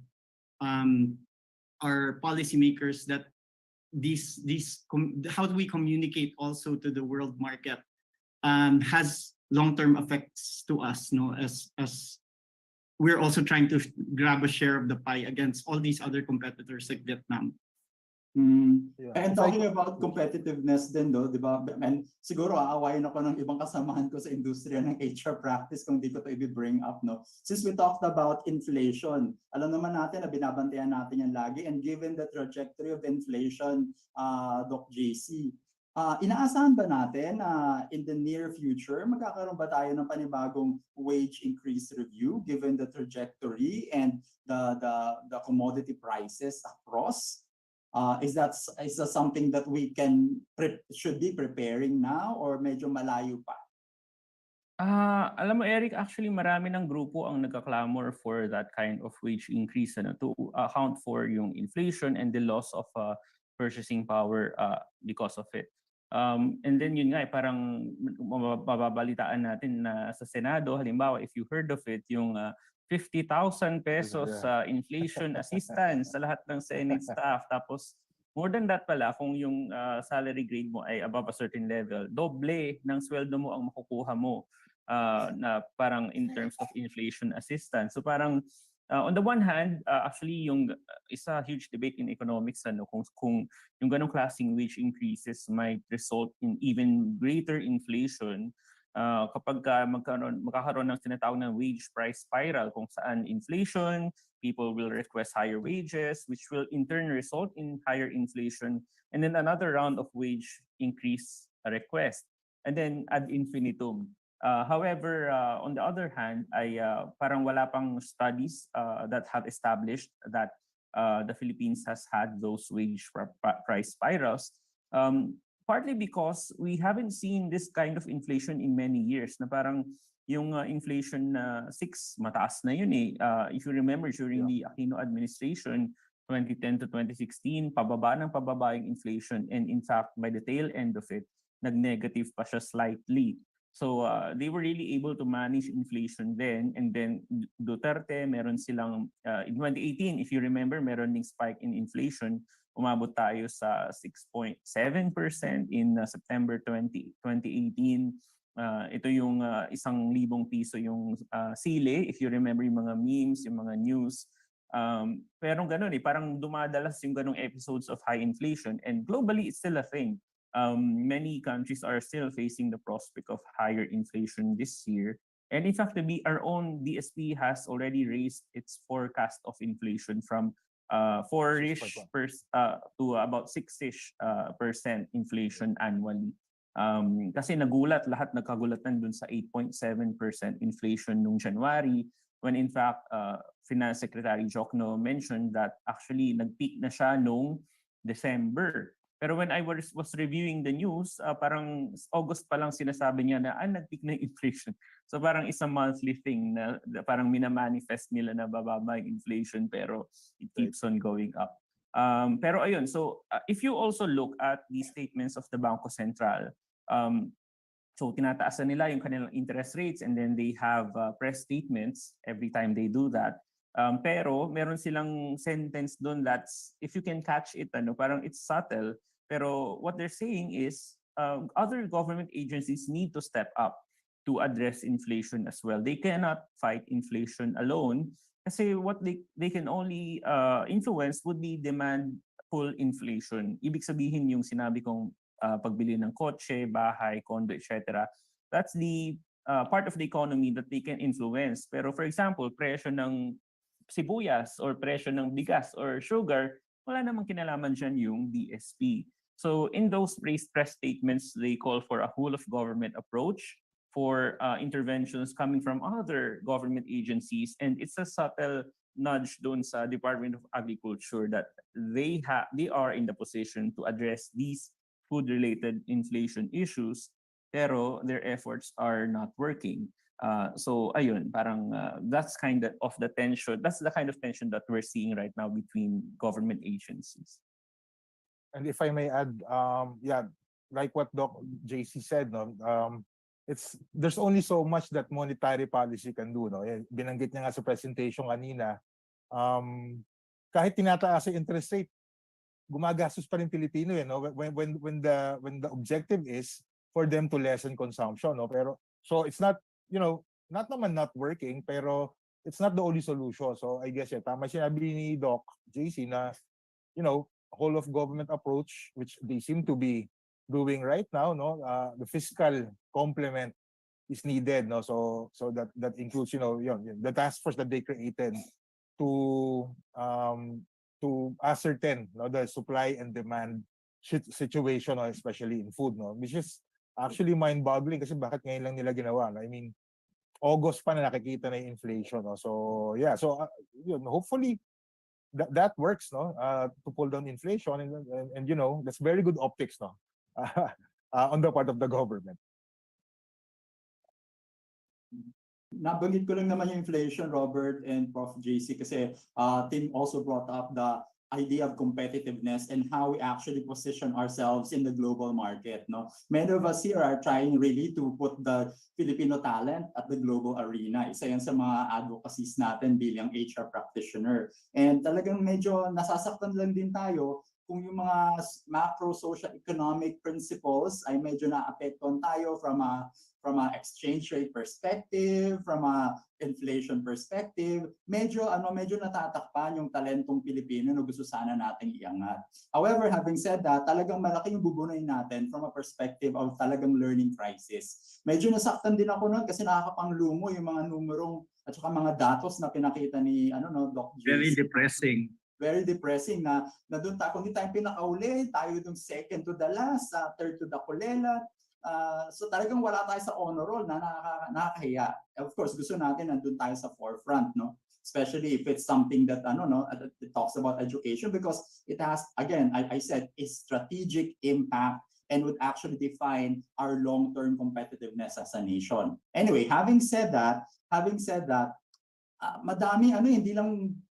policymakers that how do we communicate also to the world market has long-term effects to us, no, as we're also trying to grab a share of the pie against all these other competitors like Vietnam. Yeah. And talking about competitiveness din, di ba? And siguro aawayin ako ng ibang kasamahan ko sa industriya ng HR practice kung di ko ito i-bring up, no? Since we talked about inflation, alam naman natin na binabantayan natin yan lagi, and given the trajectory of inflation, Doc JC, inaasahan ba natin in the near future, magkakaroon ba tayo ng panibagong wage increase review given the trajectory and the commodity prices across? Is that something that we should be preparing now, or medyo malayo pa? Alam mo, Eric, actually marami ng grupo ang nagka-clamor for that kind of wage increase to account for yung inflation and the loss of purchasing power because of it. And then yun nga, parang mababalitaan natin na sa Senado, halimbawa, if you heard of it, yung 50,000 pesos inflation assistance sa lahat ng Senate staff. Tapos more than that pala, kung yung salary grade mo ay above a certain level, doble ng sweldo mo ang makukuha mo na parang in terms of inflation assistance. So parang on the one hand, actually yung isa huge debate in economics kung yung ganong klaseng wage increases might result in even greater inflation kapag magkakaroon ng tinatawag ng wage price spiral, kung saan inflation, people will request higher wages, which will in turn result in higher inflation, and then another round of wage increase request, and then ad infinitum. However, on the other hand, ay parang wala pang studies that have established that the Philippines has had those wage price spirals. Partly because we haven't seen this kind of inflation in many years, na parang yung inflation 6, mataas na yun eh. If you remember, during the Aquino administration, 2010 to 2016, pababa yung inflation. And in fact, by the tail end of it, nag-negative pa siya slightly. So they were really able to manage inflation then. And then Duterte, meron silang, in 2018, if you remember, meron ding spike in inflation. Umabot tayo sa 6.7% in September 2018. Ito yung 1,000 piso yung sile, if you remember yung mga memes, yung mga news. Pero ganun parang dumadalas yung ganung episodes of high inflation, and globally it's still a thing. Many countries are still facing the prospect of higher inflation this year. And in fact, our own DSP has already raised its forecast of inflation from 4-ish to about 6-ish percent inflation annually. Kasi nagkagulatan dun sa 8.7% inflation nung January, when in fact, Finance Secretary Jokno mentioned that actually nag-peak na siya nung December. Pero when I was reviewing the news, parang August pa lang sinasabi niya na nag-peak na yung inflation. So parang it's a monthly thing na parang minamanifest nila na bababa yung inflation, pero it keeps on going up. Pero ayun, so if you also look at the statements of the Bangko Sentral, so tinataasan nila yung kanilang interest rates, and then they have press statements every time they do that. Pero meron silang sentence doon that's, if you can catch it, parang it's subtle, pero what they're saying is other government agencies need to step up to address inflation as well. They cannot fight inflation alone, kasi what they can only influence would be demand pull inflation. Ibig sabihin yung sinabi kong pagbili ng kotse, bahay, condo, etc. That's the part of the economy that they can influence. Pero for example, presyo ng sibuyas or presyo ng bigas or sugar, wala namang kinalaman dyan yung DSP. So in those press statements, they call for a whole of government approach for interventions coming from other government agencies, and it's a subtle nudge doon sa Department of Agriculture that they are in the position to address these food-related inflation issues, pero their efforts are not working. So ayun, parang that's kind of the tension. That's the kind of tension that we're seeing right now between government agencies. And if I may add, like what Doc JC said, there's only so much that monetary policy can do. Binanggit niya nga sa presentation kanina, kahit tinataas yung interest rate, gumagastos pa rin Pilipino when the objective is for them to lessen consumption. Pero so it's not, not naman not working, pero it's not the only solution. So I guess tama sinabi ni Doc JC na whole of government approach, which they seem to be doing right now. The fiscal complement is needed. So that includes the task force that they created to ascertain the supply and demand situation, especially in food, which is actually mind-boggling kasi bakit ngayon lang nila ginawa. I mean, August pa na nakikita na yung inflation. So yeah, so hopefully that works, to pull down inflation, and that's very good optics, on the part of the government. Nabanggit ko lang naman yung inflation, Robert and Prof. JC, kasi Tim also brought up the idea of competitiveness and how we actually position ourselves in the global market. Many of us here are trying really to put the Filipino talent at the global arena. Isa yan sa mga advocacies natin bilang HR practitioner. And talagang medyo nasasaktan lang din tayo kung yung mga macro social economic principles ay medyo naapektuhan tayo from a exchange rate perspective, from a inflation perspective, medyo natatakpan yung talentong Pilipino na gusto sana nating iangat. However, having said that, talagang malaki yung bubunuin natin from a perspective of talagang learning crisis. Medyo nasaktan din ako nun kasi nakakapanglumo yung mga numerong at saka mga datos na pinakita ni Doc Jules. Very depressing. Very depressing na doon tayo, kung di tayo pinakauli, tayo yung second to the last, third to the kulela. So talagang wala tayo sa honor roll na nakakahiya. Of course, gusto natin nandun tayo sa forefront, especially if it's something that it talks about education, because it has, again, I said, a strategic impact and would actually define our long-term competitiveness as a nation. Anyway, having said that,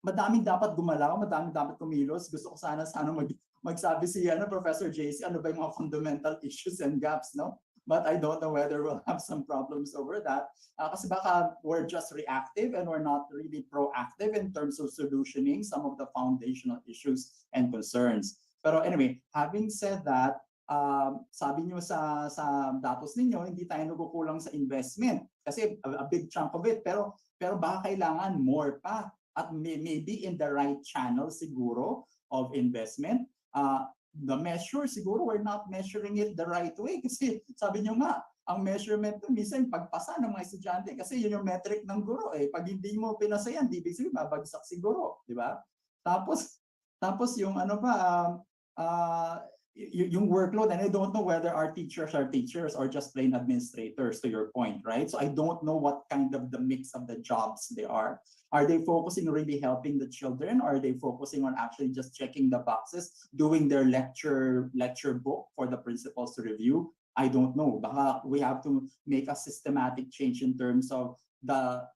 madaming dapat gumalaw, madaming dapat kumilos. Gusto ko sana magsabi si Professor JC, ano ba yung mga fundamental issues and gaps, but I don't know whether we'll have some problems over that. Kasi baka we're just reactive and we're not really proactive in terms of solutioning some of the foundational issues and concerns. Pero anyway, having said that, sabi nyo sa datos ninyo, hindi tayo nagkukulang sa investment kasi a big chunk of it, pero baka kailangan more pa at maybe in the right channel siguro of investment. The measure siguro we're not measuring it the right way kasi sabi nyo nga ang measurement to minsan pagpasa ng mga estudyante kasi yun yung metric ng guro eh. Pag hindi mo pinasa yan, di ibig sabihin babagsak si guro, di ba? Tapos yung ano pa yung workload, and I don't know whether our teachers are teachers or just plain administrators, to your point, right? So I don't know what kind of the mix of the jobs they are. Are they focusing really helping the children, or are they focusing on actually just checking the boxes, doing their lecture book for the principals to review? I don't know. Baka we have to make a systematic change in terms of the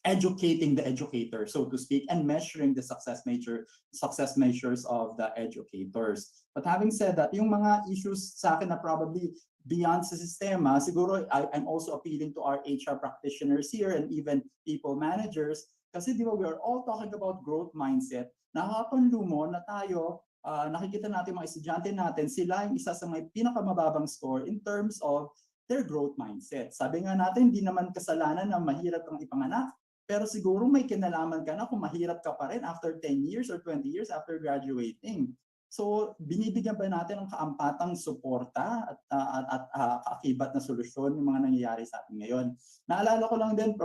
educating the educator, so to speak, and measuring the success measures of the educators. But having said that, yung mga issues sa akin na probably beyond sa sistema, siguro I'm also appealing to our HR practitioners here and even people managers, kasi di ba we are all talking about growth mindset. Nakakapanlumo na tayo, nakikita natin mga estudyante natin, sila yung isa sa may pinakamababang score in terms of their growth mindset. Sabi nga natin, hindi naman kasalanan na mahirap kang ipanganak, pero siguro may kinalaman ka na kung mahirap ka pa rin after 10 years or 20 years after graduating. So, binibigyan ba natin ng kaampatang suporta at kaakibat na solusyon yung mga nangyayari sa atin ngayon? Naalala ko lang din,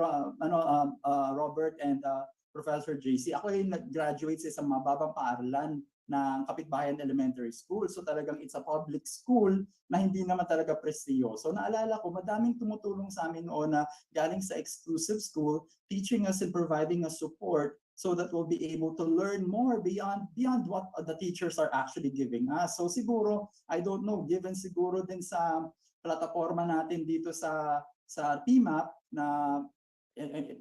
Robert and Professor JC, ako ay nag-graduate sa isang mababang paaralan ng Kapitbahayan Elementary School. So talagang it's a public school na hindi naman talaga prestigyoso. Naalala ko, madaming tumutulong sa amin noon na galing sa exclusive school, teaching us and providing us support so that we'll be able to learn more beyond what the teachers are actually giving us. So siguro, I don't know, given siguro din sa plataforma natin dito sa PMAP na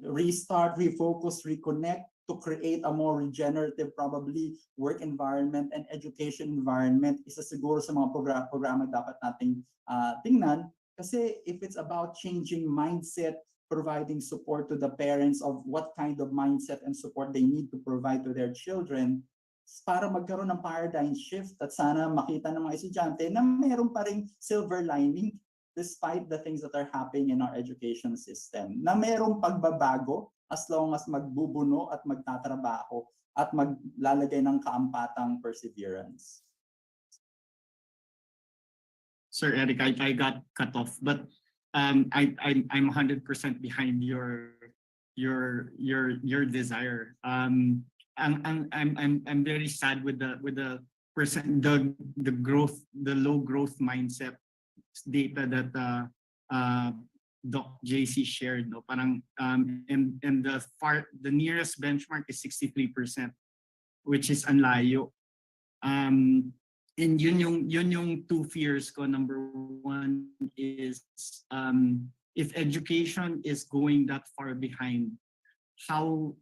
restart, refocus, reconnect, to create a more regenerative probably work environment and education environment, isa siguro sa mga programa dapat nating tingnan. Kasi if it's about changing mindset, providing support to the parents of what kind of mindset and support they need to provide to their children, para magkaroon ng paradigm shift at sana makita ng mga estudyante na mayroon pa ring silver lining despite the things that are happening in our education system, na mayroong pagbabago as long as magbubuno at magtatrabaho at maglalagay ng kaampatang perseverance. Sir Eric, I got cut off, but I'm 100% behind your desire. I'm very sad with the growth, the low growth mindset data that Doc JC shared, no, parang and the nearest benchmark is 63%, which is anlayo. And yun yung two fears ko. Number one is if education is going that far behind, how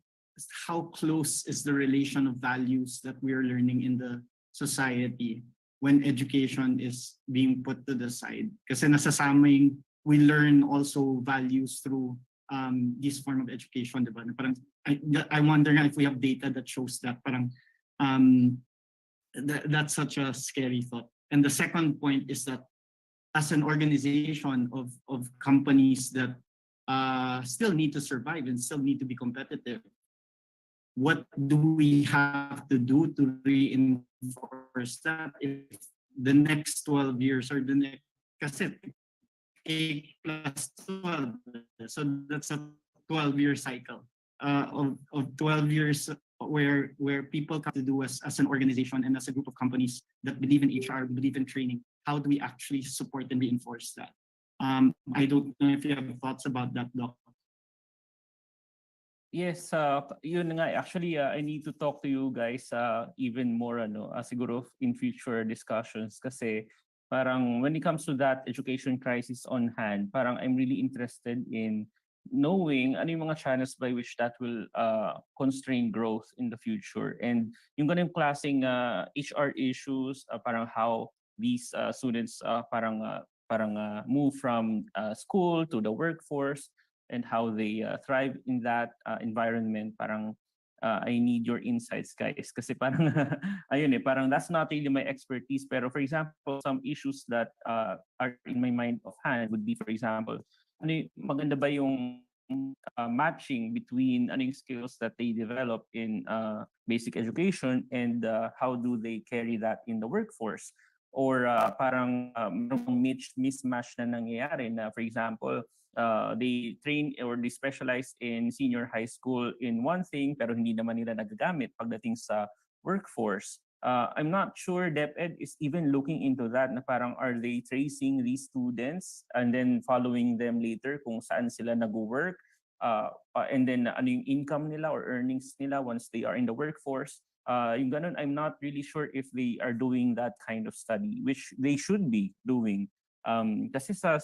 close is the relation of values that we are learning in the society when education is being put to the side? Kasi nasasamay, we learn also values through this form of education, diba? Parang, I wonder if we have data that shows that. Parang that's such a scary thought. And the second point is that as an organization of companies that still need to survive and still need to be competitive, what do we have to do to reinforce that if the next 12 years or the next, kasi 8 plus 12, so that's a 12-year cycle of 12 years where people come to do as an organization and as a group of companies that believe in HR, believe in training. How do we actually support and reinforce that? I don't know if you have thoughts about that, Doc. Yes, yun nga. Actually, I need to talk to you guys even more siguro in future discussions kasi parang when it comes to that education crisis on hand, parang I'm really interested in knowing ano yung mga channels by which that will constrain growth in the future. And yung ganung klaseng HR issues, parang how these students parang parang move from school to the workforce and how they thrive in that environment. Parang I need your insights, guys. Kasi parang, ayun parang that's not really my expertise. Pero for example, some issues that are in my mind of hand would be, for example, maganda ba yung matching between ano yung skills that they develop in basic education and how do they carry that in the workforce? Or parang merong mismatch na nangyayari na, for example, they train or they specialize in senior high school in one thing pero hindi naman nila nagagamit pagdating sa workforce. I'm not sure DepEd is even looking into that na parang are they tracing these students and then following them later kung saan sila nag-work and then ano yung income nila or earnings nila once they are in the workforce. Yung ganun, I'm not really sure if they are doing that kind of study, which they should be doing. Kasi sa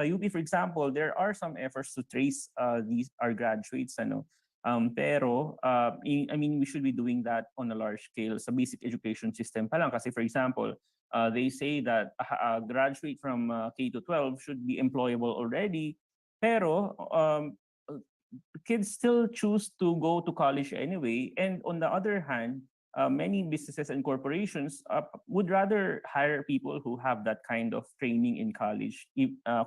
UP, for example, there are some efforts to trace these our graduates, ano. Pero I mean, we should be doing that on a large scale sa basic education system pa lang. Kasi for example, they say that a graduate from K to 12 should be employable already. Pero kids still choose to go to college anyway. And on the other hand, many businesses and corporations would rather hire people who have that kind of training in college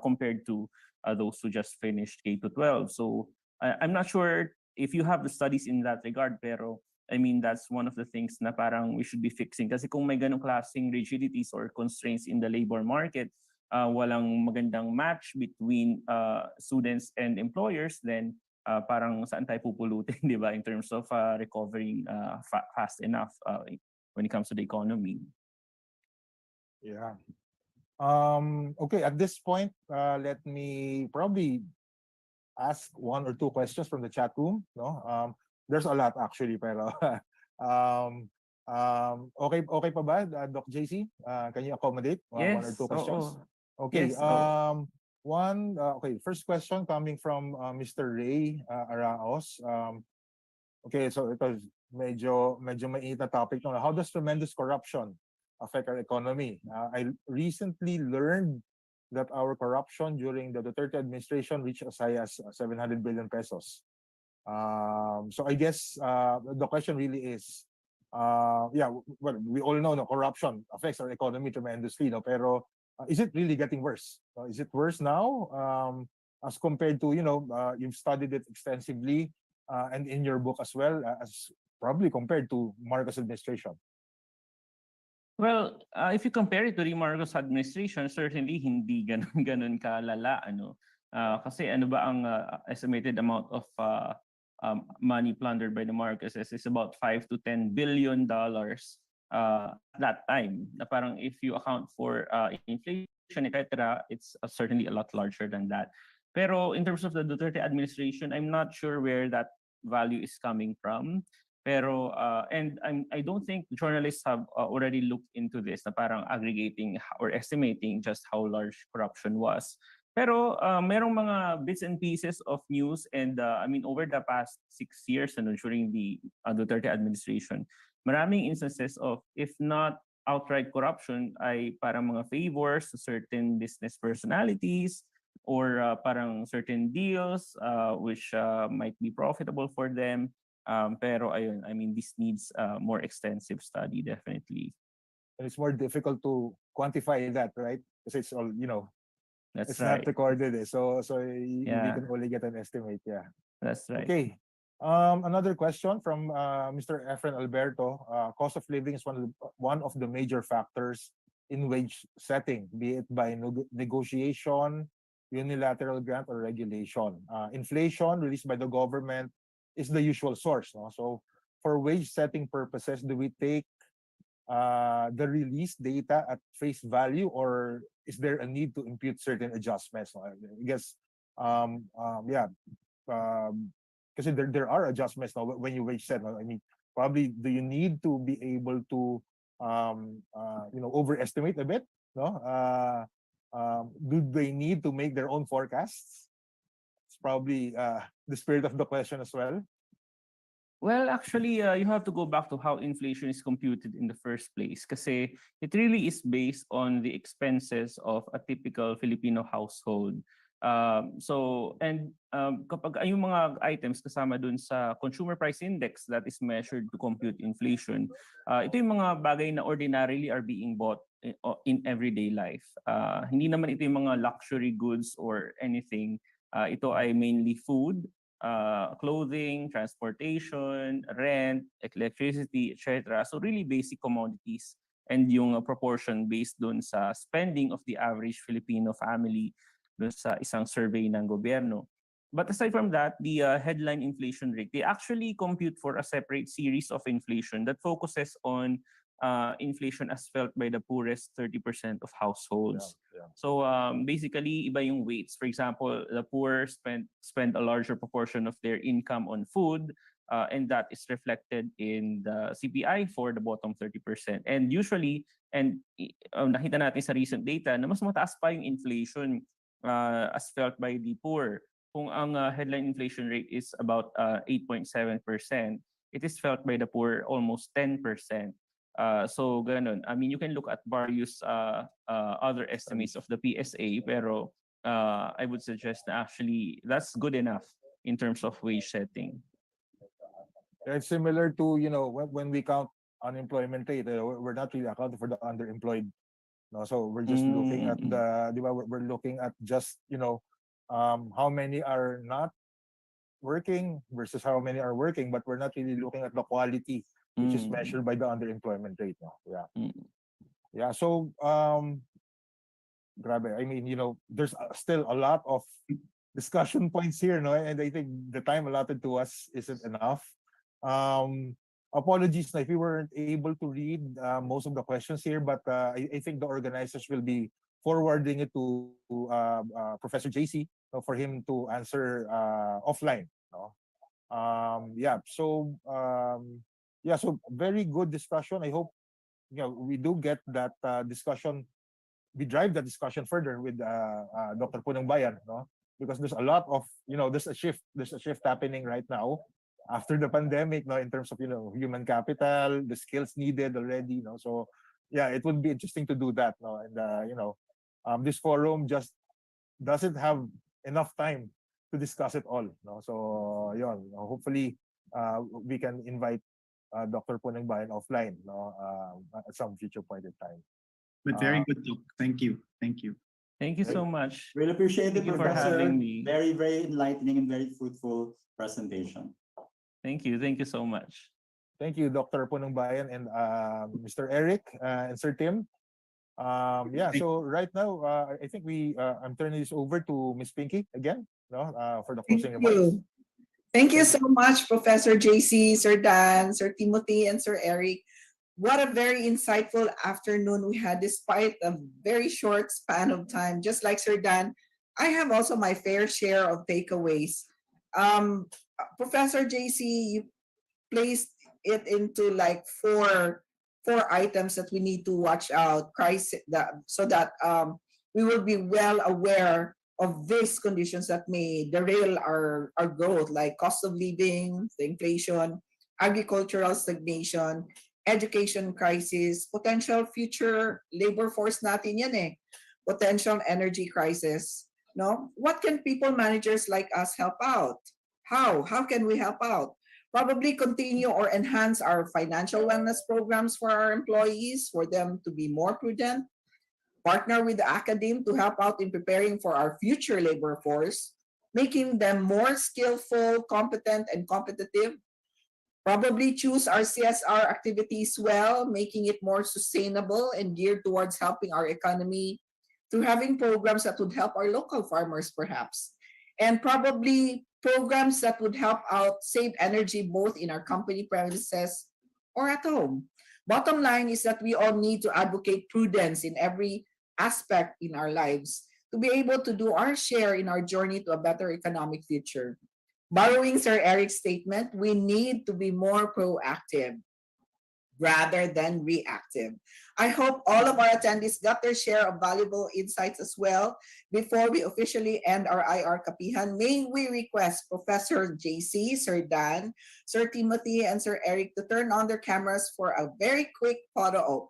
compared to those who just finished K to 12. So I'm not sure if you have the studies in that regard, pero I mean, that's one of the things na parang we should be fixing. Kasi kung may ganong klaseng rigidities or constraints in the labor market, walang magandang match between students and employers, then parang saan tayo pupulutin, di ba, in terms of recovering fast enough when it comes to the economy. Yeah. Okay, at this point, let me probably ask one or two questions from the chat room. No, there's a lot actually, pero okay pa ba, Doc JC? Can you accommodate one or two questions? Okay. Yes, Okay. First question coming from Mr. Ray Araos. Okay, so ito medyo mainit na topic. No? How does tremendous corruption affect our economy? I recently learned that our corruption during the Duterte administration reached as high as 700 billion pesos. So I guess the question really is, yeah, well, we all know no, corruption affects our economy tremendously, no? Pero is it really getting worse? Is it worse now as compared to, you've studied it extensively and in your book as well, as probably compared to Marcos administration? Well, if you compare it to the Marcos administration, certainly hindi ganun kalala, ano. Kasi ano ba ang estimated amount of money plundered by the Marcoses is about $5 to $10 billion at that time. Na parang if you account for inflation, etc., it's certainly a lot larger than that. Pero in terms of the Duterte administration, I'm not sure where that value is coming from. Pero and I don't think journalists have already looked into this na parang aggregating or estimating just how large corruption was. Pero merong mga bits and pieces of news and I mean over the past 6 years during the Duterte administration, maraming instances of if not outright corruption ay parang mga favors to certain business personalities or parang certain deals which might be profitable for them. Pero ayun, I mean, this needs more extensive study, definitely. And it's more difficult to quantify that, right? Because it's all, That's it's right. not recorded. So you can only get an estimate. Yeah. That's right. Okay. Another question from Mr. Efren Alberto. Cost of living is one of the major factors in wage setting, be it by negotiation, unilateral grant, or regulation. Inflation released by the government is the usual source. No? So for wage setting purposes, do we take the released data at face value, or is there a need to impute certain adjustments? No? I guess, because there are adjustments now when you wage set. No? I mean, probably do you need to be able to overestimate a bit? No, do they need to make their own forecasts? It's probably the spirit of the question as well. Well, actually, you have to go back to how inflation is computed in the first place. Kasi it really is based on the expenses of a typical Filipino household. Kapag yung mga items kasama dun sa consumer price index that is measured to compute inflation, ito yung mga bagay na ordinarily are being bought in everyday life. Hindi naman ito yung mga luxury goods or anything. Ito ay mainly food, clothing, transportation, rent, electricity, etc. So really basic commodities, and yung proportion based dun sa spending of the average Filipino family dun sa isang survey ng gobyerno. But aside from that, the headline inflation rate, they actually compute for a separate series of inflation that focuses on inflation as felt by the poorest 30% of households. Yeah. So basically, iba yung weights. For example, the poor spend a larger proportion of their income on food, and that is reflected in the CPI for the bottom 30%. And usually, nakita natin sa recent data na mas mataas pa yung inflation as felt by the poor. Kung ang headline inflation rate is about 8.7%, it is felt by the poor almost 10%. So ganun. I mean, you can look at various other estimates of the PSA, pero I would suggest na actually that's good enough in terms of wage setting. It's similar to, when we count unemployment rate, we're not really accounting for the underemployed. No, so we're just looking at we're looking at just, how many are not working versus how many are working, but we're not really looking at the quality, which is measured by the underemployment rate. No? Yeah. Yeah. So, grabe. I mean, there's still a lot of discussion points here, no? And I think the time allotted to us isn't enough. Apologies if we weren't able to read most of the questions here, but I think the organizers will be forwarding it to Professor JC for him to answer offline. No? So very good discussion. I hope we do get that discussion. We drive that discussion further with Dr. Punong Bayan, no? Because there's a lot of there's a shift happening right now after the pandemic, no, in terms of human capital, the skills needed already, so yeah, it would be interesting to do that, no, and this forum just doesn't have enough time to discuss it all, no, so hopefully we can invite Dr. Punong Bayan offline, no, at some future point in time. But very good talk. Thank you. Thank you so much. Really appreciate it, Thank you for Professor. having me. Very, very enlightening and very fruitful presentation. Thank you so much. Thank you, Dr. Punong Bayan and Mr. Eric and Sir Tim. So right now, I think I'm turning this over to Miss Pinky again, for the closing remarks. Thank you so much, Professor JC, Sir Dan, Sir Timothy, and Sir Eric. What a very insightful afternoon we had despite a very short span of time. Just like Sir Dan, I have also my fair share of takeaways. Professor JC, you placed it into like four items that we need to watch out, so that we will be well aware of these conditions that may derail our growth, like cost of living, the inflation, agricultural stagnation, education crisis, potential future labor force natin yan potential energy crisis. No? What can people managers like us help out? How can we help out? Probably continue or enhance our financial wellness programs for our employees, for them to be more prudent, partner with the academe to help out in preparing for our future labor force, making them more skillful, competent, and competitive. Probably choose our CSR activities well, making it more sustainable and geared towards helping our economy through having programs that would help our local farmers perhaps. And probably programs that would help out save energy both in our company premises or at home. Bottom line is that we all need to advocate prudence in every aspect in our lives to be able to do our share in our journey to a better economic future. Borrowing Sir Eric's statement, we need to be more proactive. rather than reactive. I hope all of our attendees got their share of valuable insights as well. Before we officially end our IR Kapihan, may we request Professor JC, Sir Dan, Sir Timothy, and Sir Eric to turn on their cameras for a very quick photo op.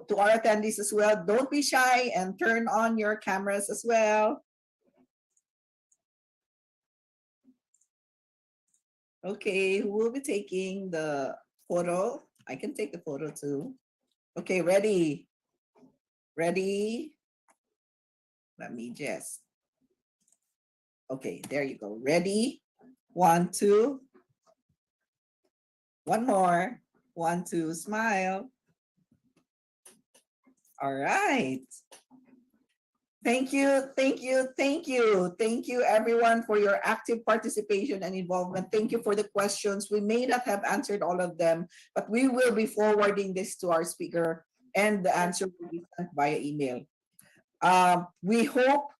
To our attendees as well, don't be shy and turn on your cameras as well. Okay, who will be taking the photo? I can take the photo too. Okay, ready? Ready? Let me just. Okay, there you go. Ready? 1, 2. One more. 1, 2, smile. All right. Thank you, thank you, thank you. Thank you everyone for your active participation and involvement. Thank you for the questions. We may not have answered all of them, but we will be forwarding this to our speaker and the answer will be sent via email. We hope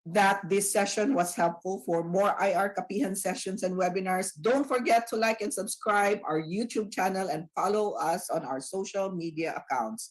that this session was helpful. For more IR Kapihan sessions and webinars, don't forget to like and subscribe our YouTube channel and follow us on our social media accounts.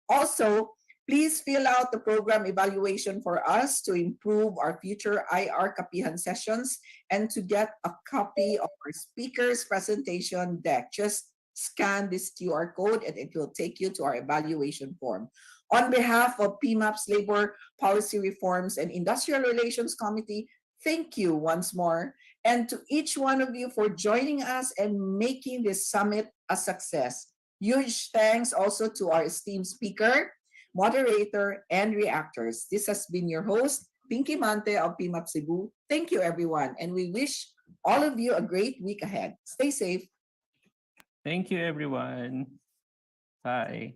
Also, please fill out the program evaluation for us to improve our future IR Kapihan sessions and to get a copy of our speaker's presentation deck. Just scan this QR code and it will take you to our evaluation form. On behalf of PMAP's Labor Policy Reforms and Industrial Relations Committee, thank you once more. And to each one of you for joining us and making this summit a success. Huge thanks also to our esteemed speaker, moderator, and reactors. This has been your host, Pinky Mante of PMAP Cebu. Thank you, everyone. And we wish all of you a great week ahead. Stay safe. Thank you, everyone. Bye.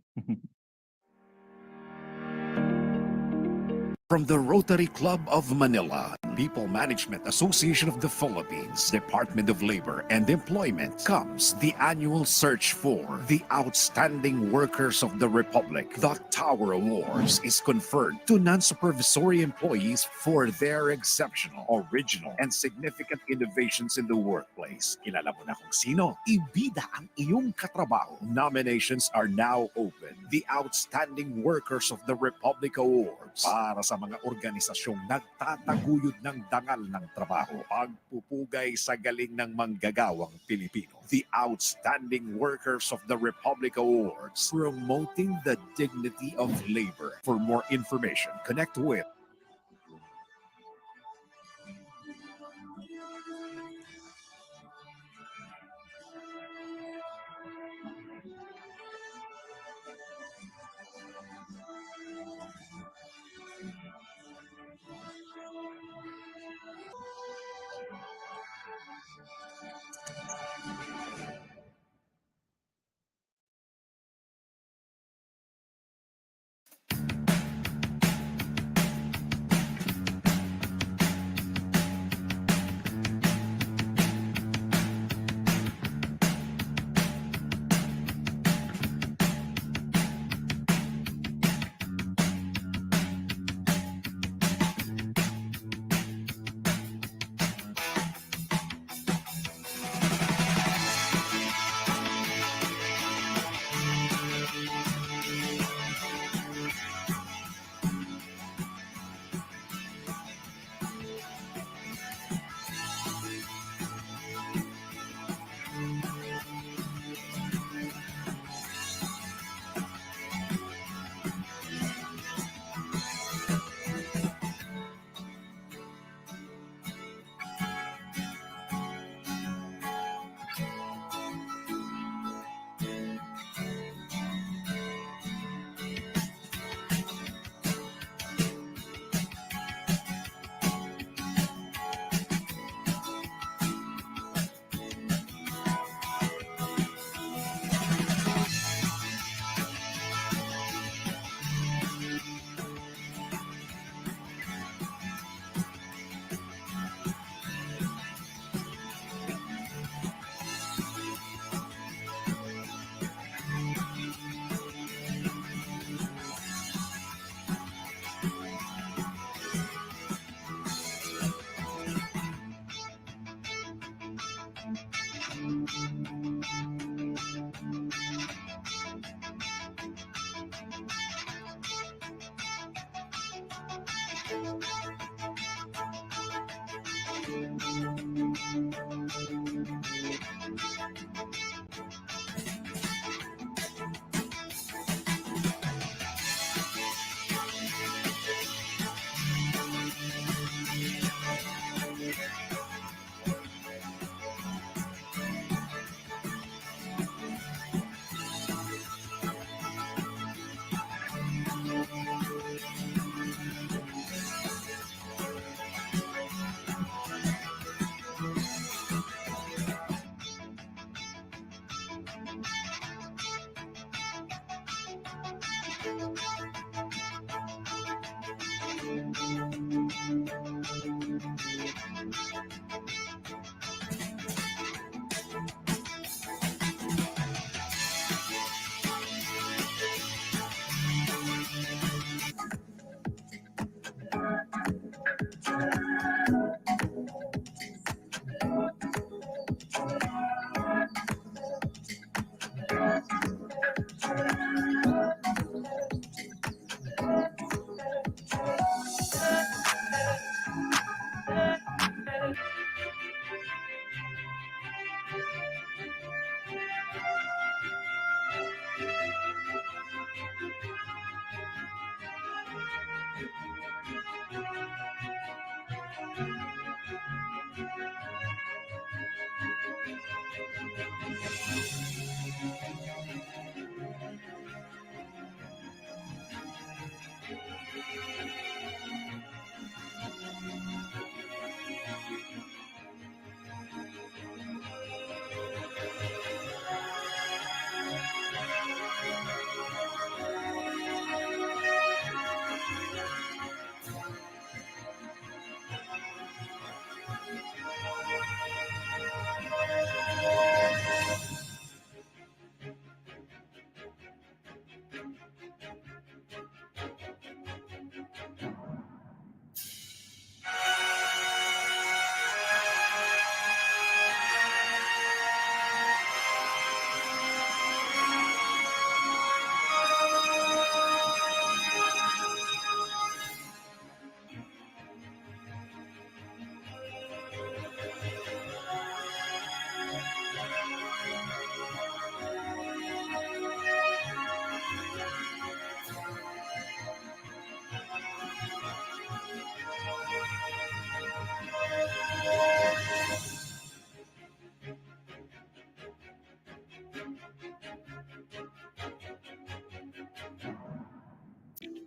From the Rotary Club of Manila, People Management Association of the Philippines, Department of Labor and Employment, comes the annual search for the outstanding workers of the Republic. The Tower Awards is conferred to non-supervisory employees for their exceptional, original, and significant innovations in the workplace. Kilala mo na kung sino? Ibida ang iyong katrabaho. Nominations are now open. The Outstanding Workers of the Republic Awards para sa mga organisasyong nagtataguyod ng dangal ng trabaho, pagpupugay sa galing ng manggagawang Pilipino. The Outstanding Workers of the Republic Awards, promoting the dignity of labor. For more information, connect with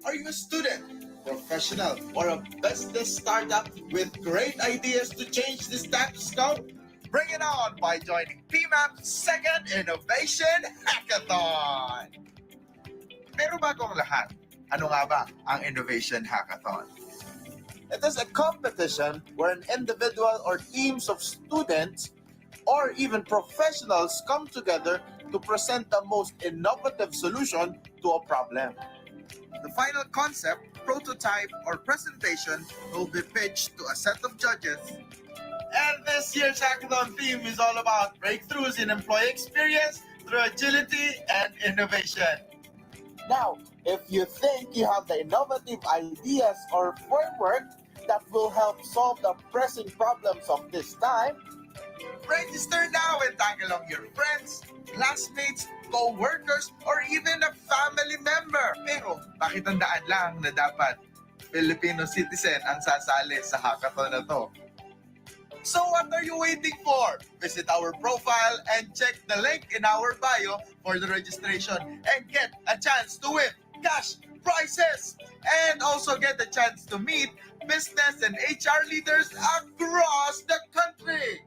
Are you a student, professional, or a business startup with great ideas to change the status quo? Bring it on by joining PMAP's second Innovation Hackathon! Pero bago ang lahat, ano nga ba ang Innovation Hackathon? It is a competition where an individual or teams of students or even professionals come together to present the most innovative solution to a problem. The final concept, prototype, or presentation will be pitched to a set of judges. And this year's hackathon theme is all about breakthroughs in employee experience through agility and innovation. Now, if you think you have the innovative ideas or framework that will help solve the pressing problems of this time, register now and tag along your friends, classmates, co-workers, or even a family member. Pero pakitandaan lang na dapat Filipino citizen ang sasali sa hackathon na to. So what are you waiting for? Visit our profile and check the link in our bio for the registration and get a chance to win cash prizes and also get a chance to meet business and HR leaders across the country.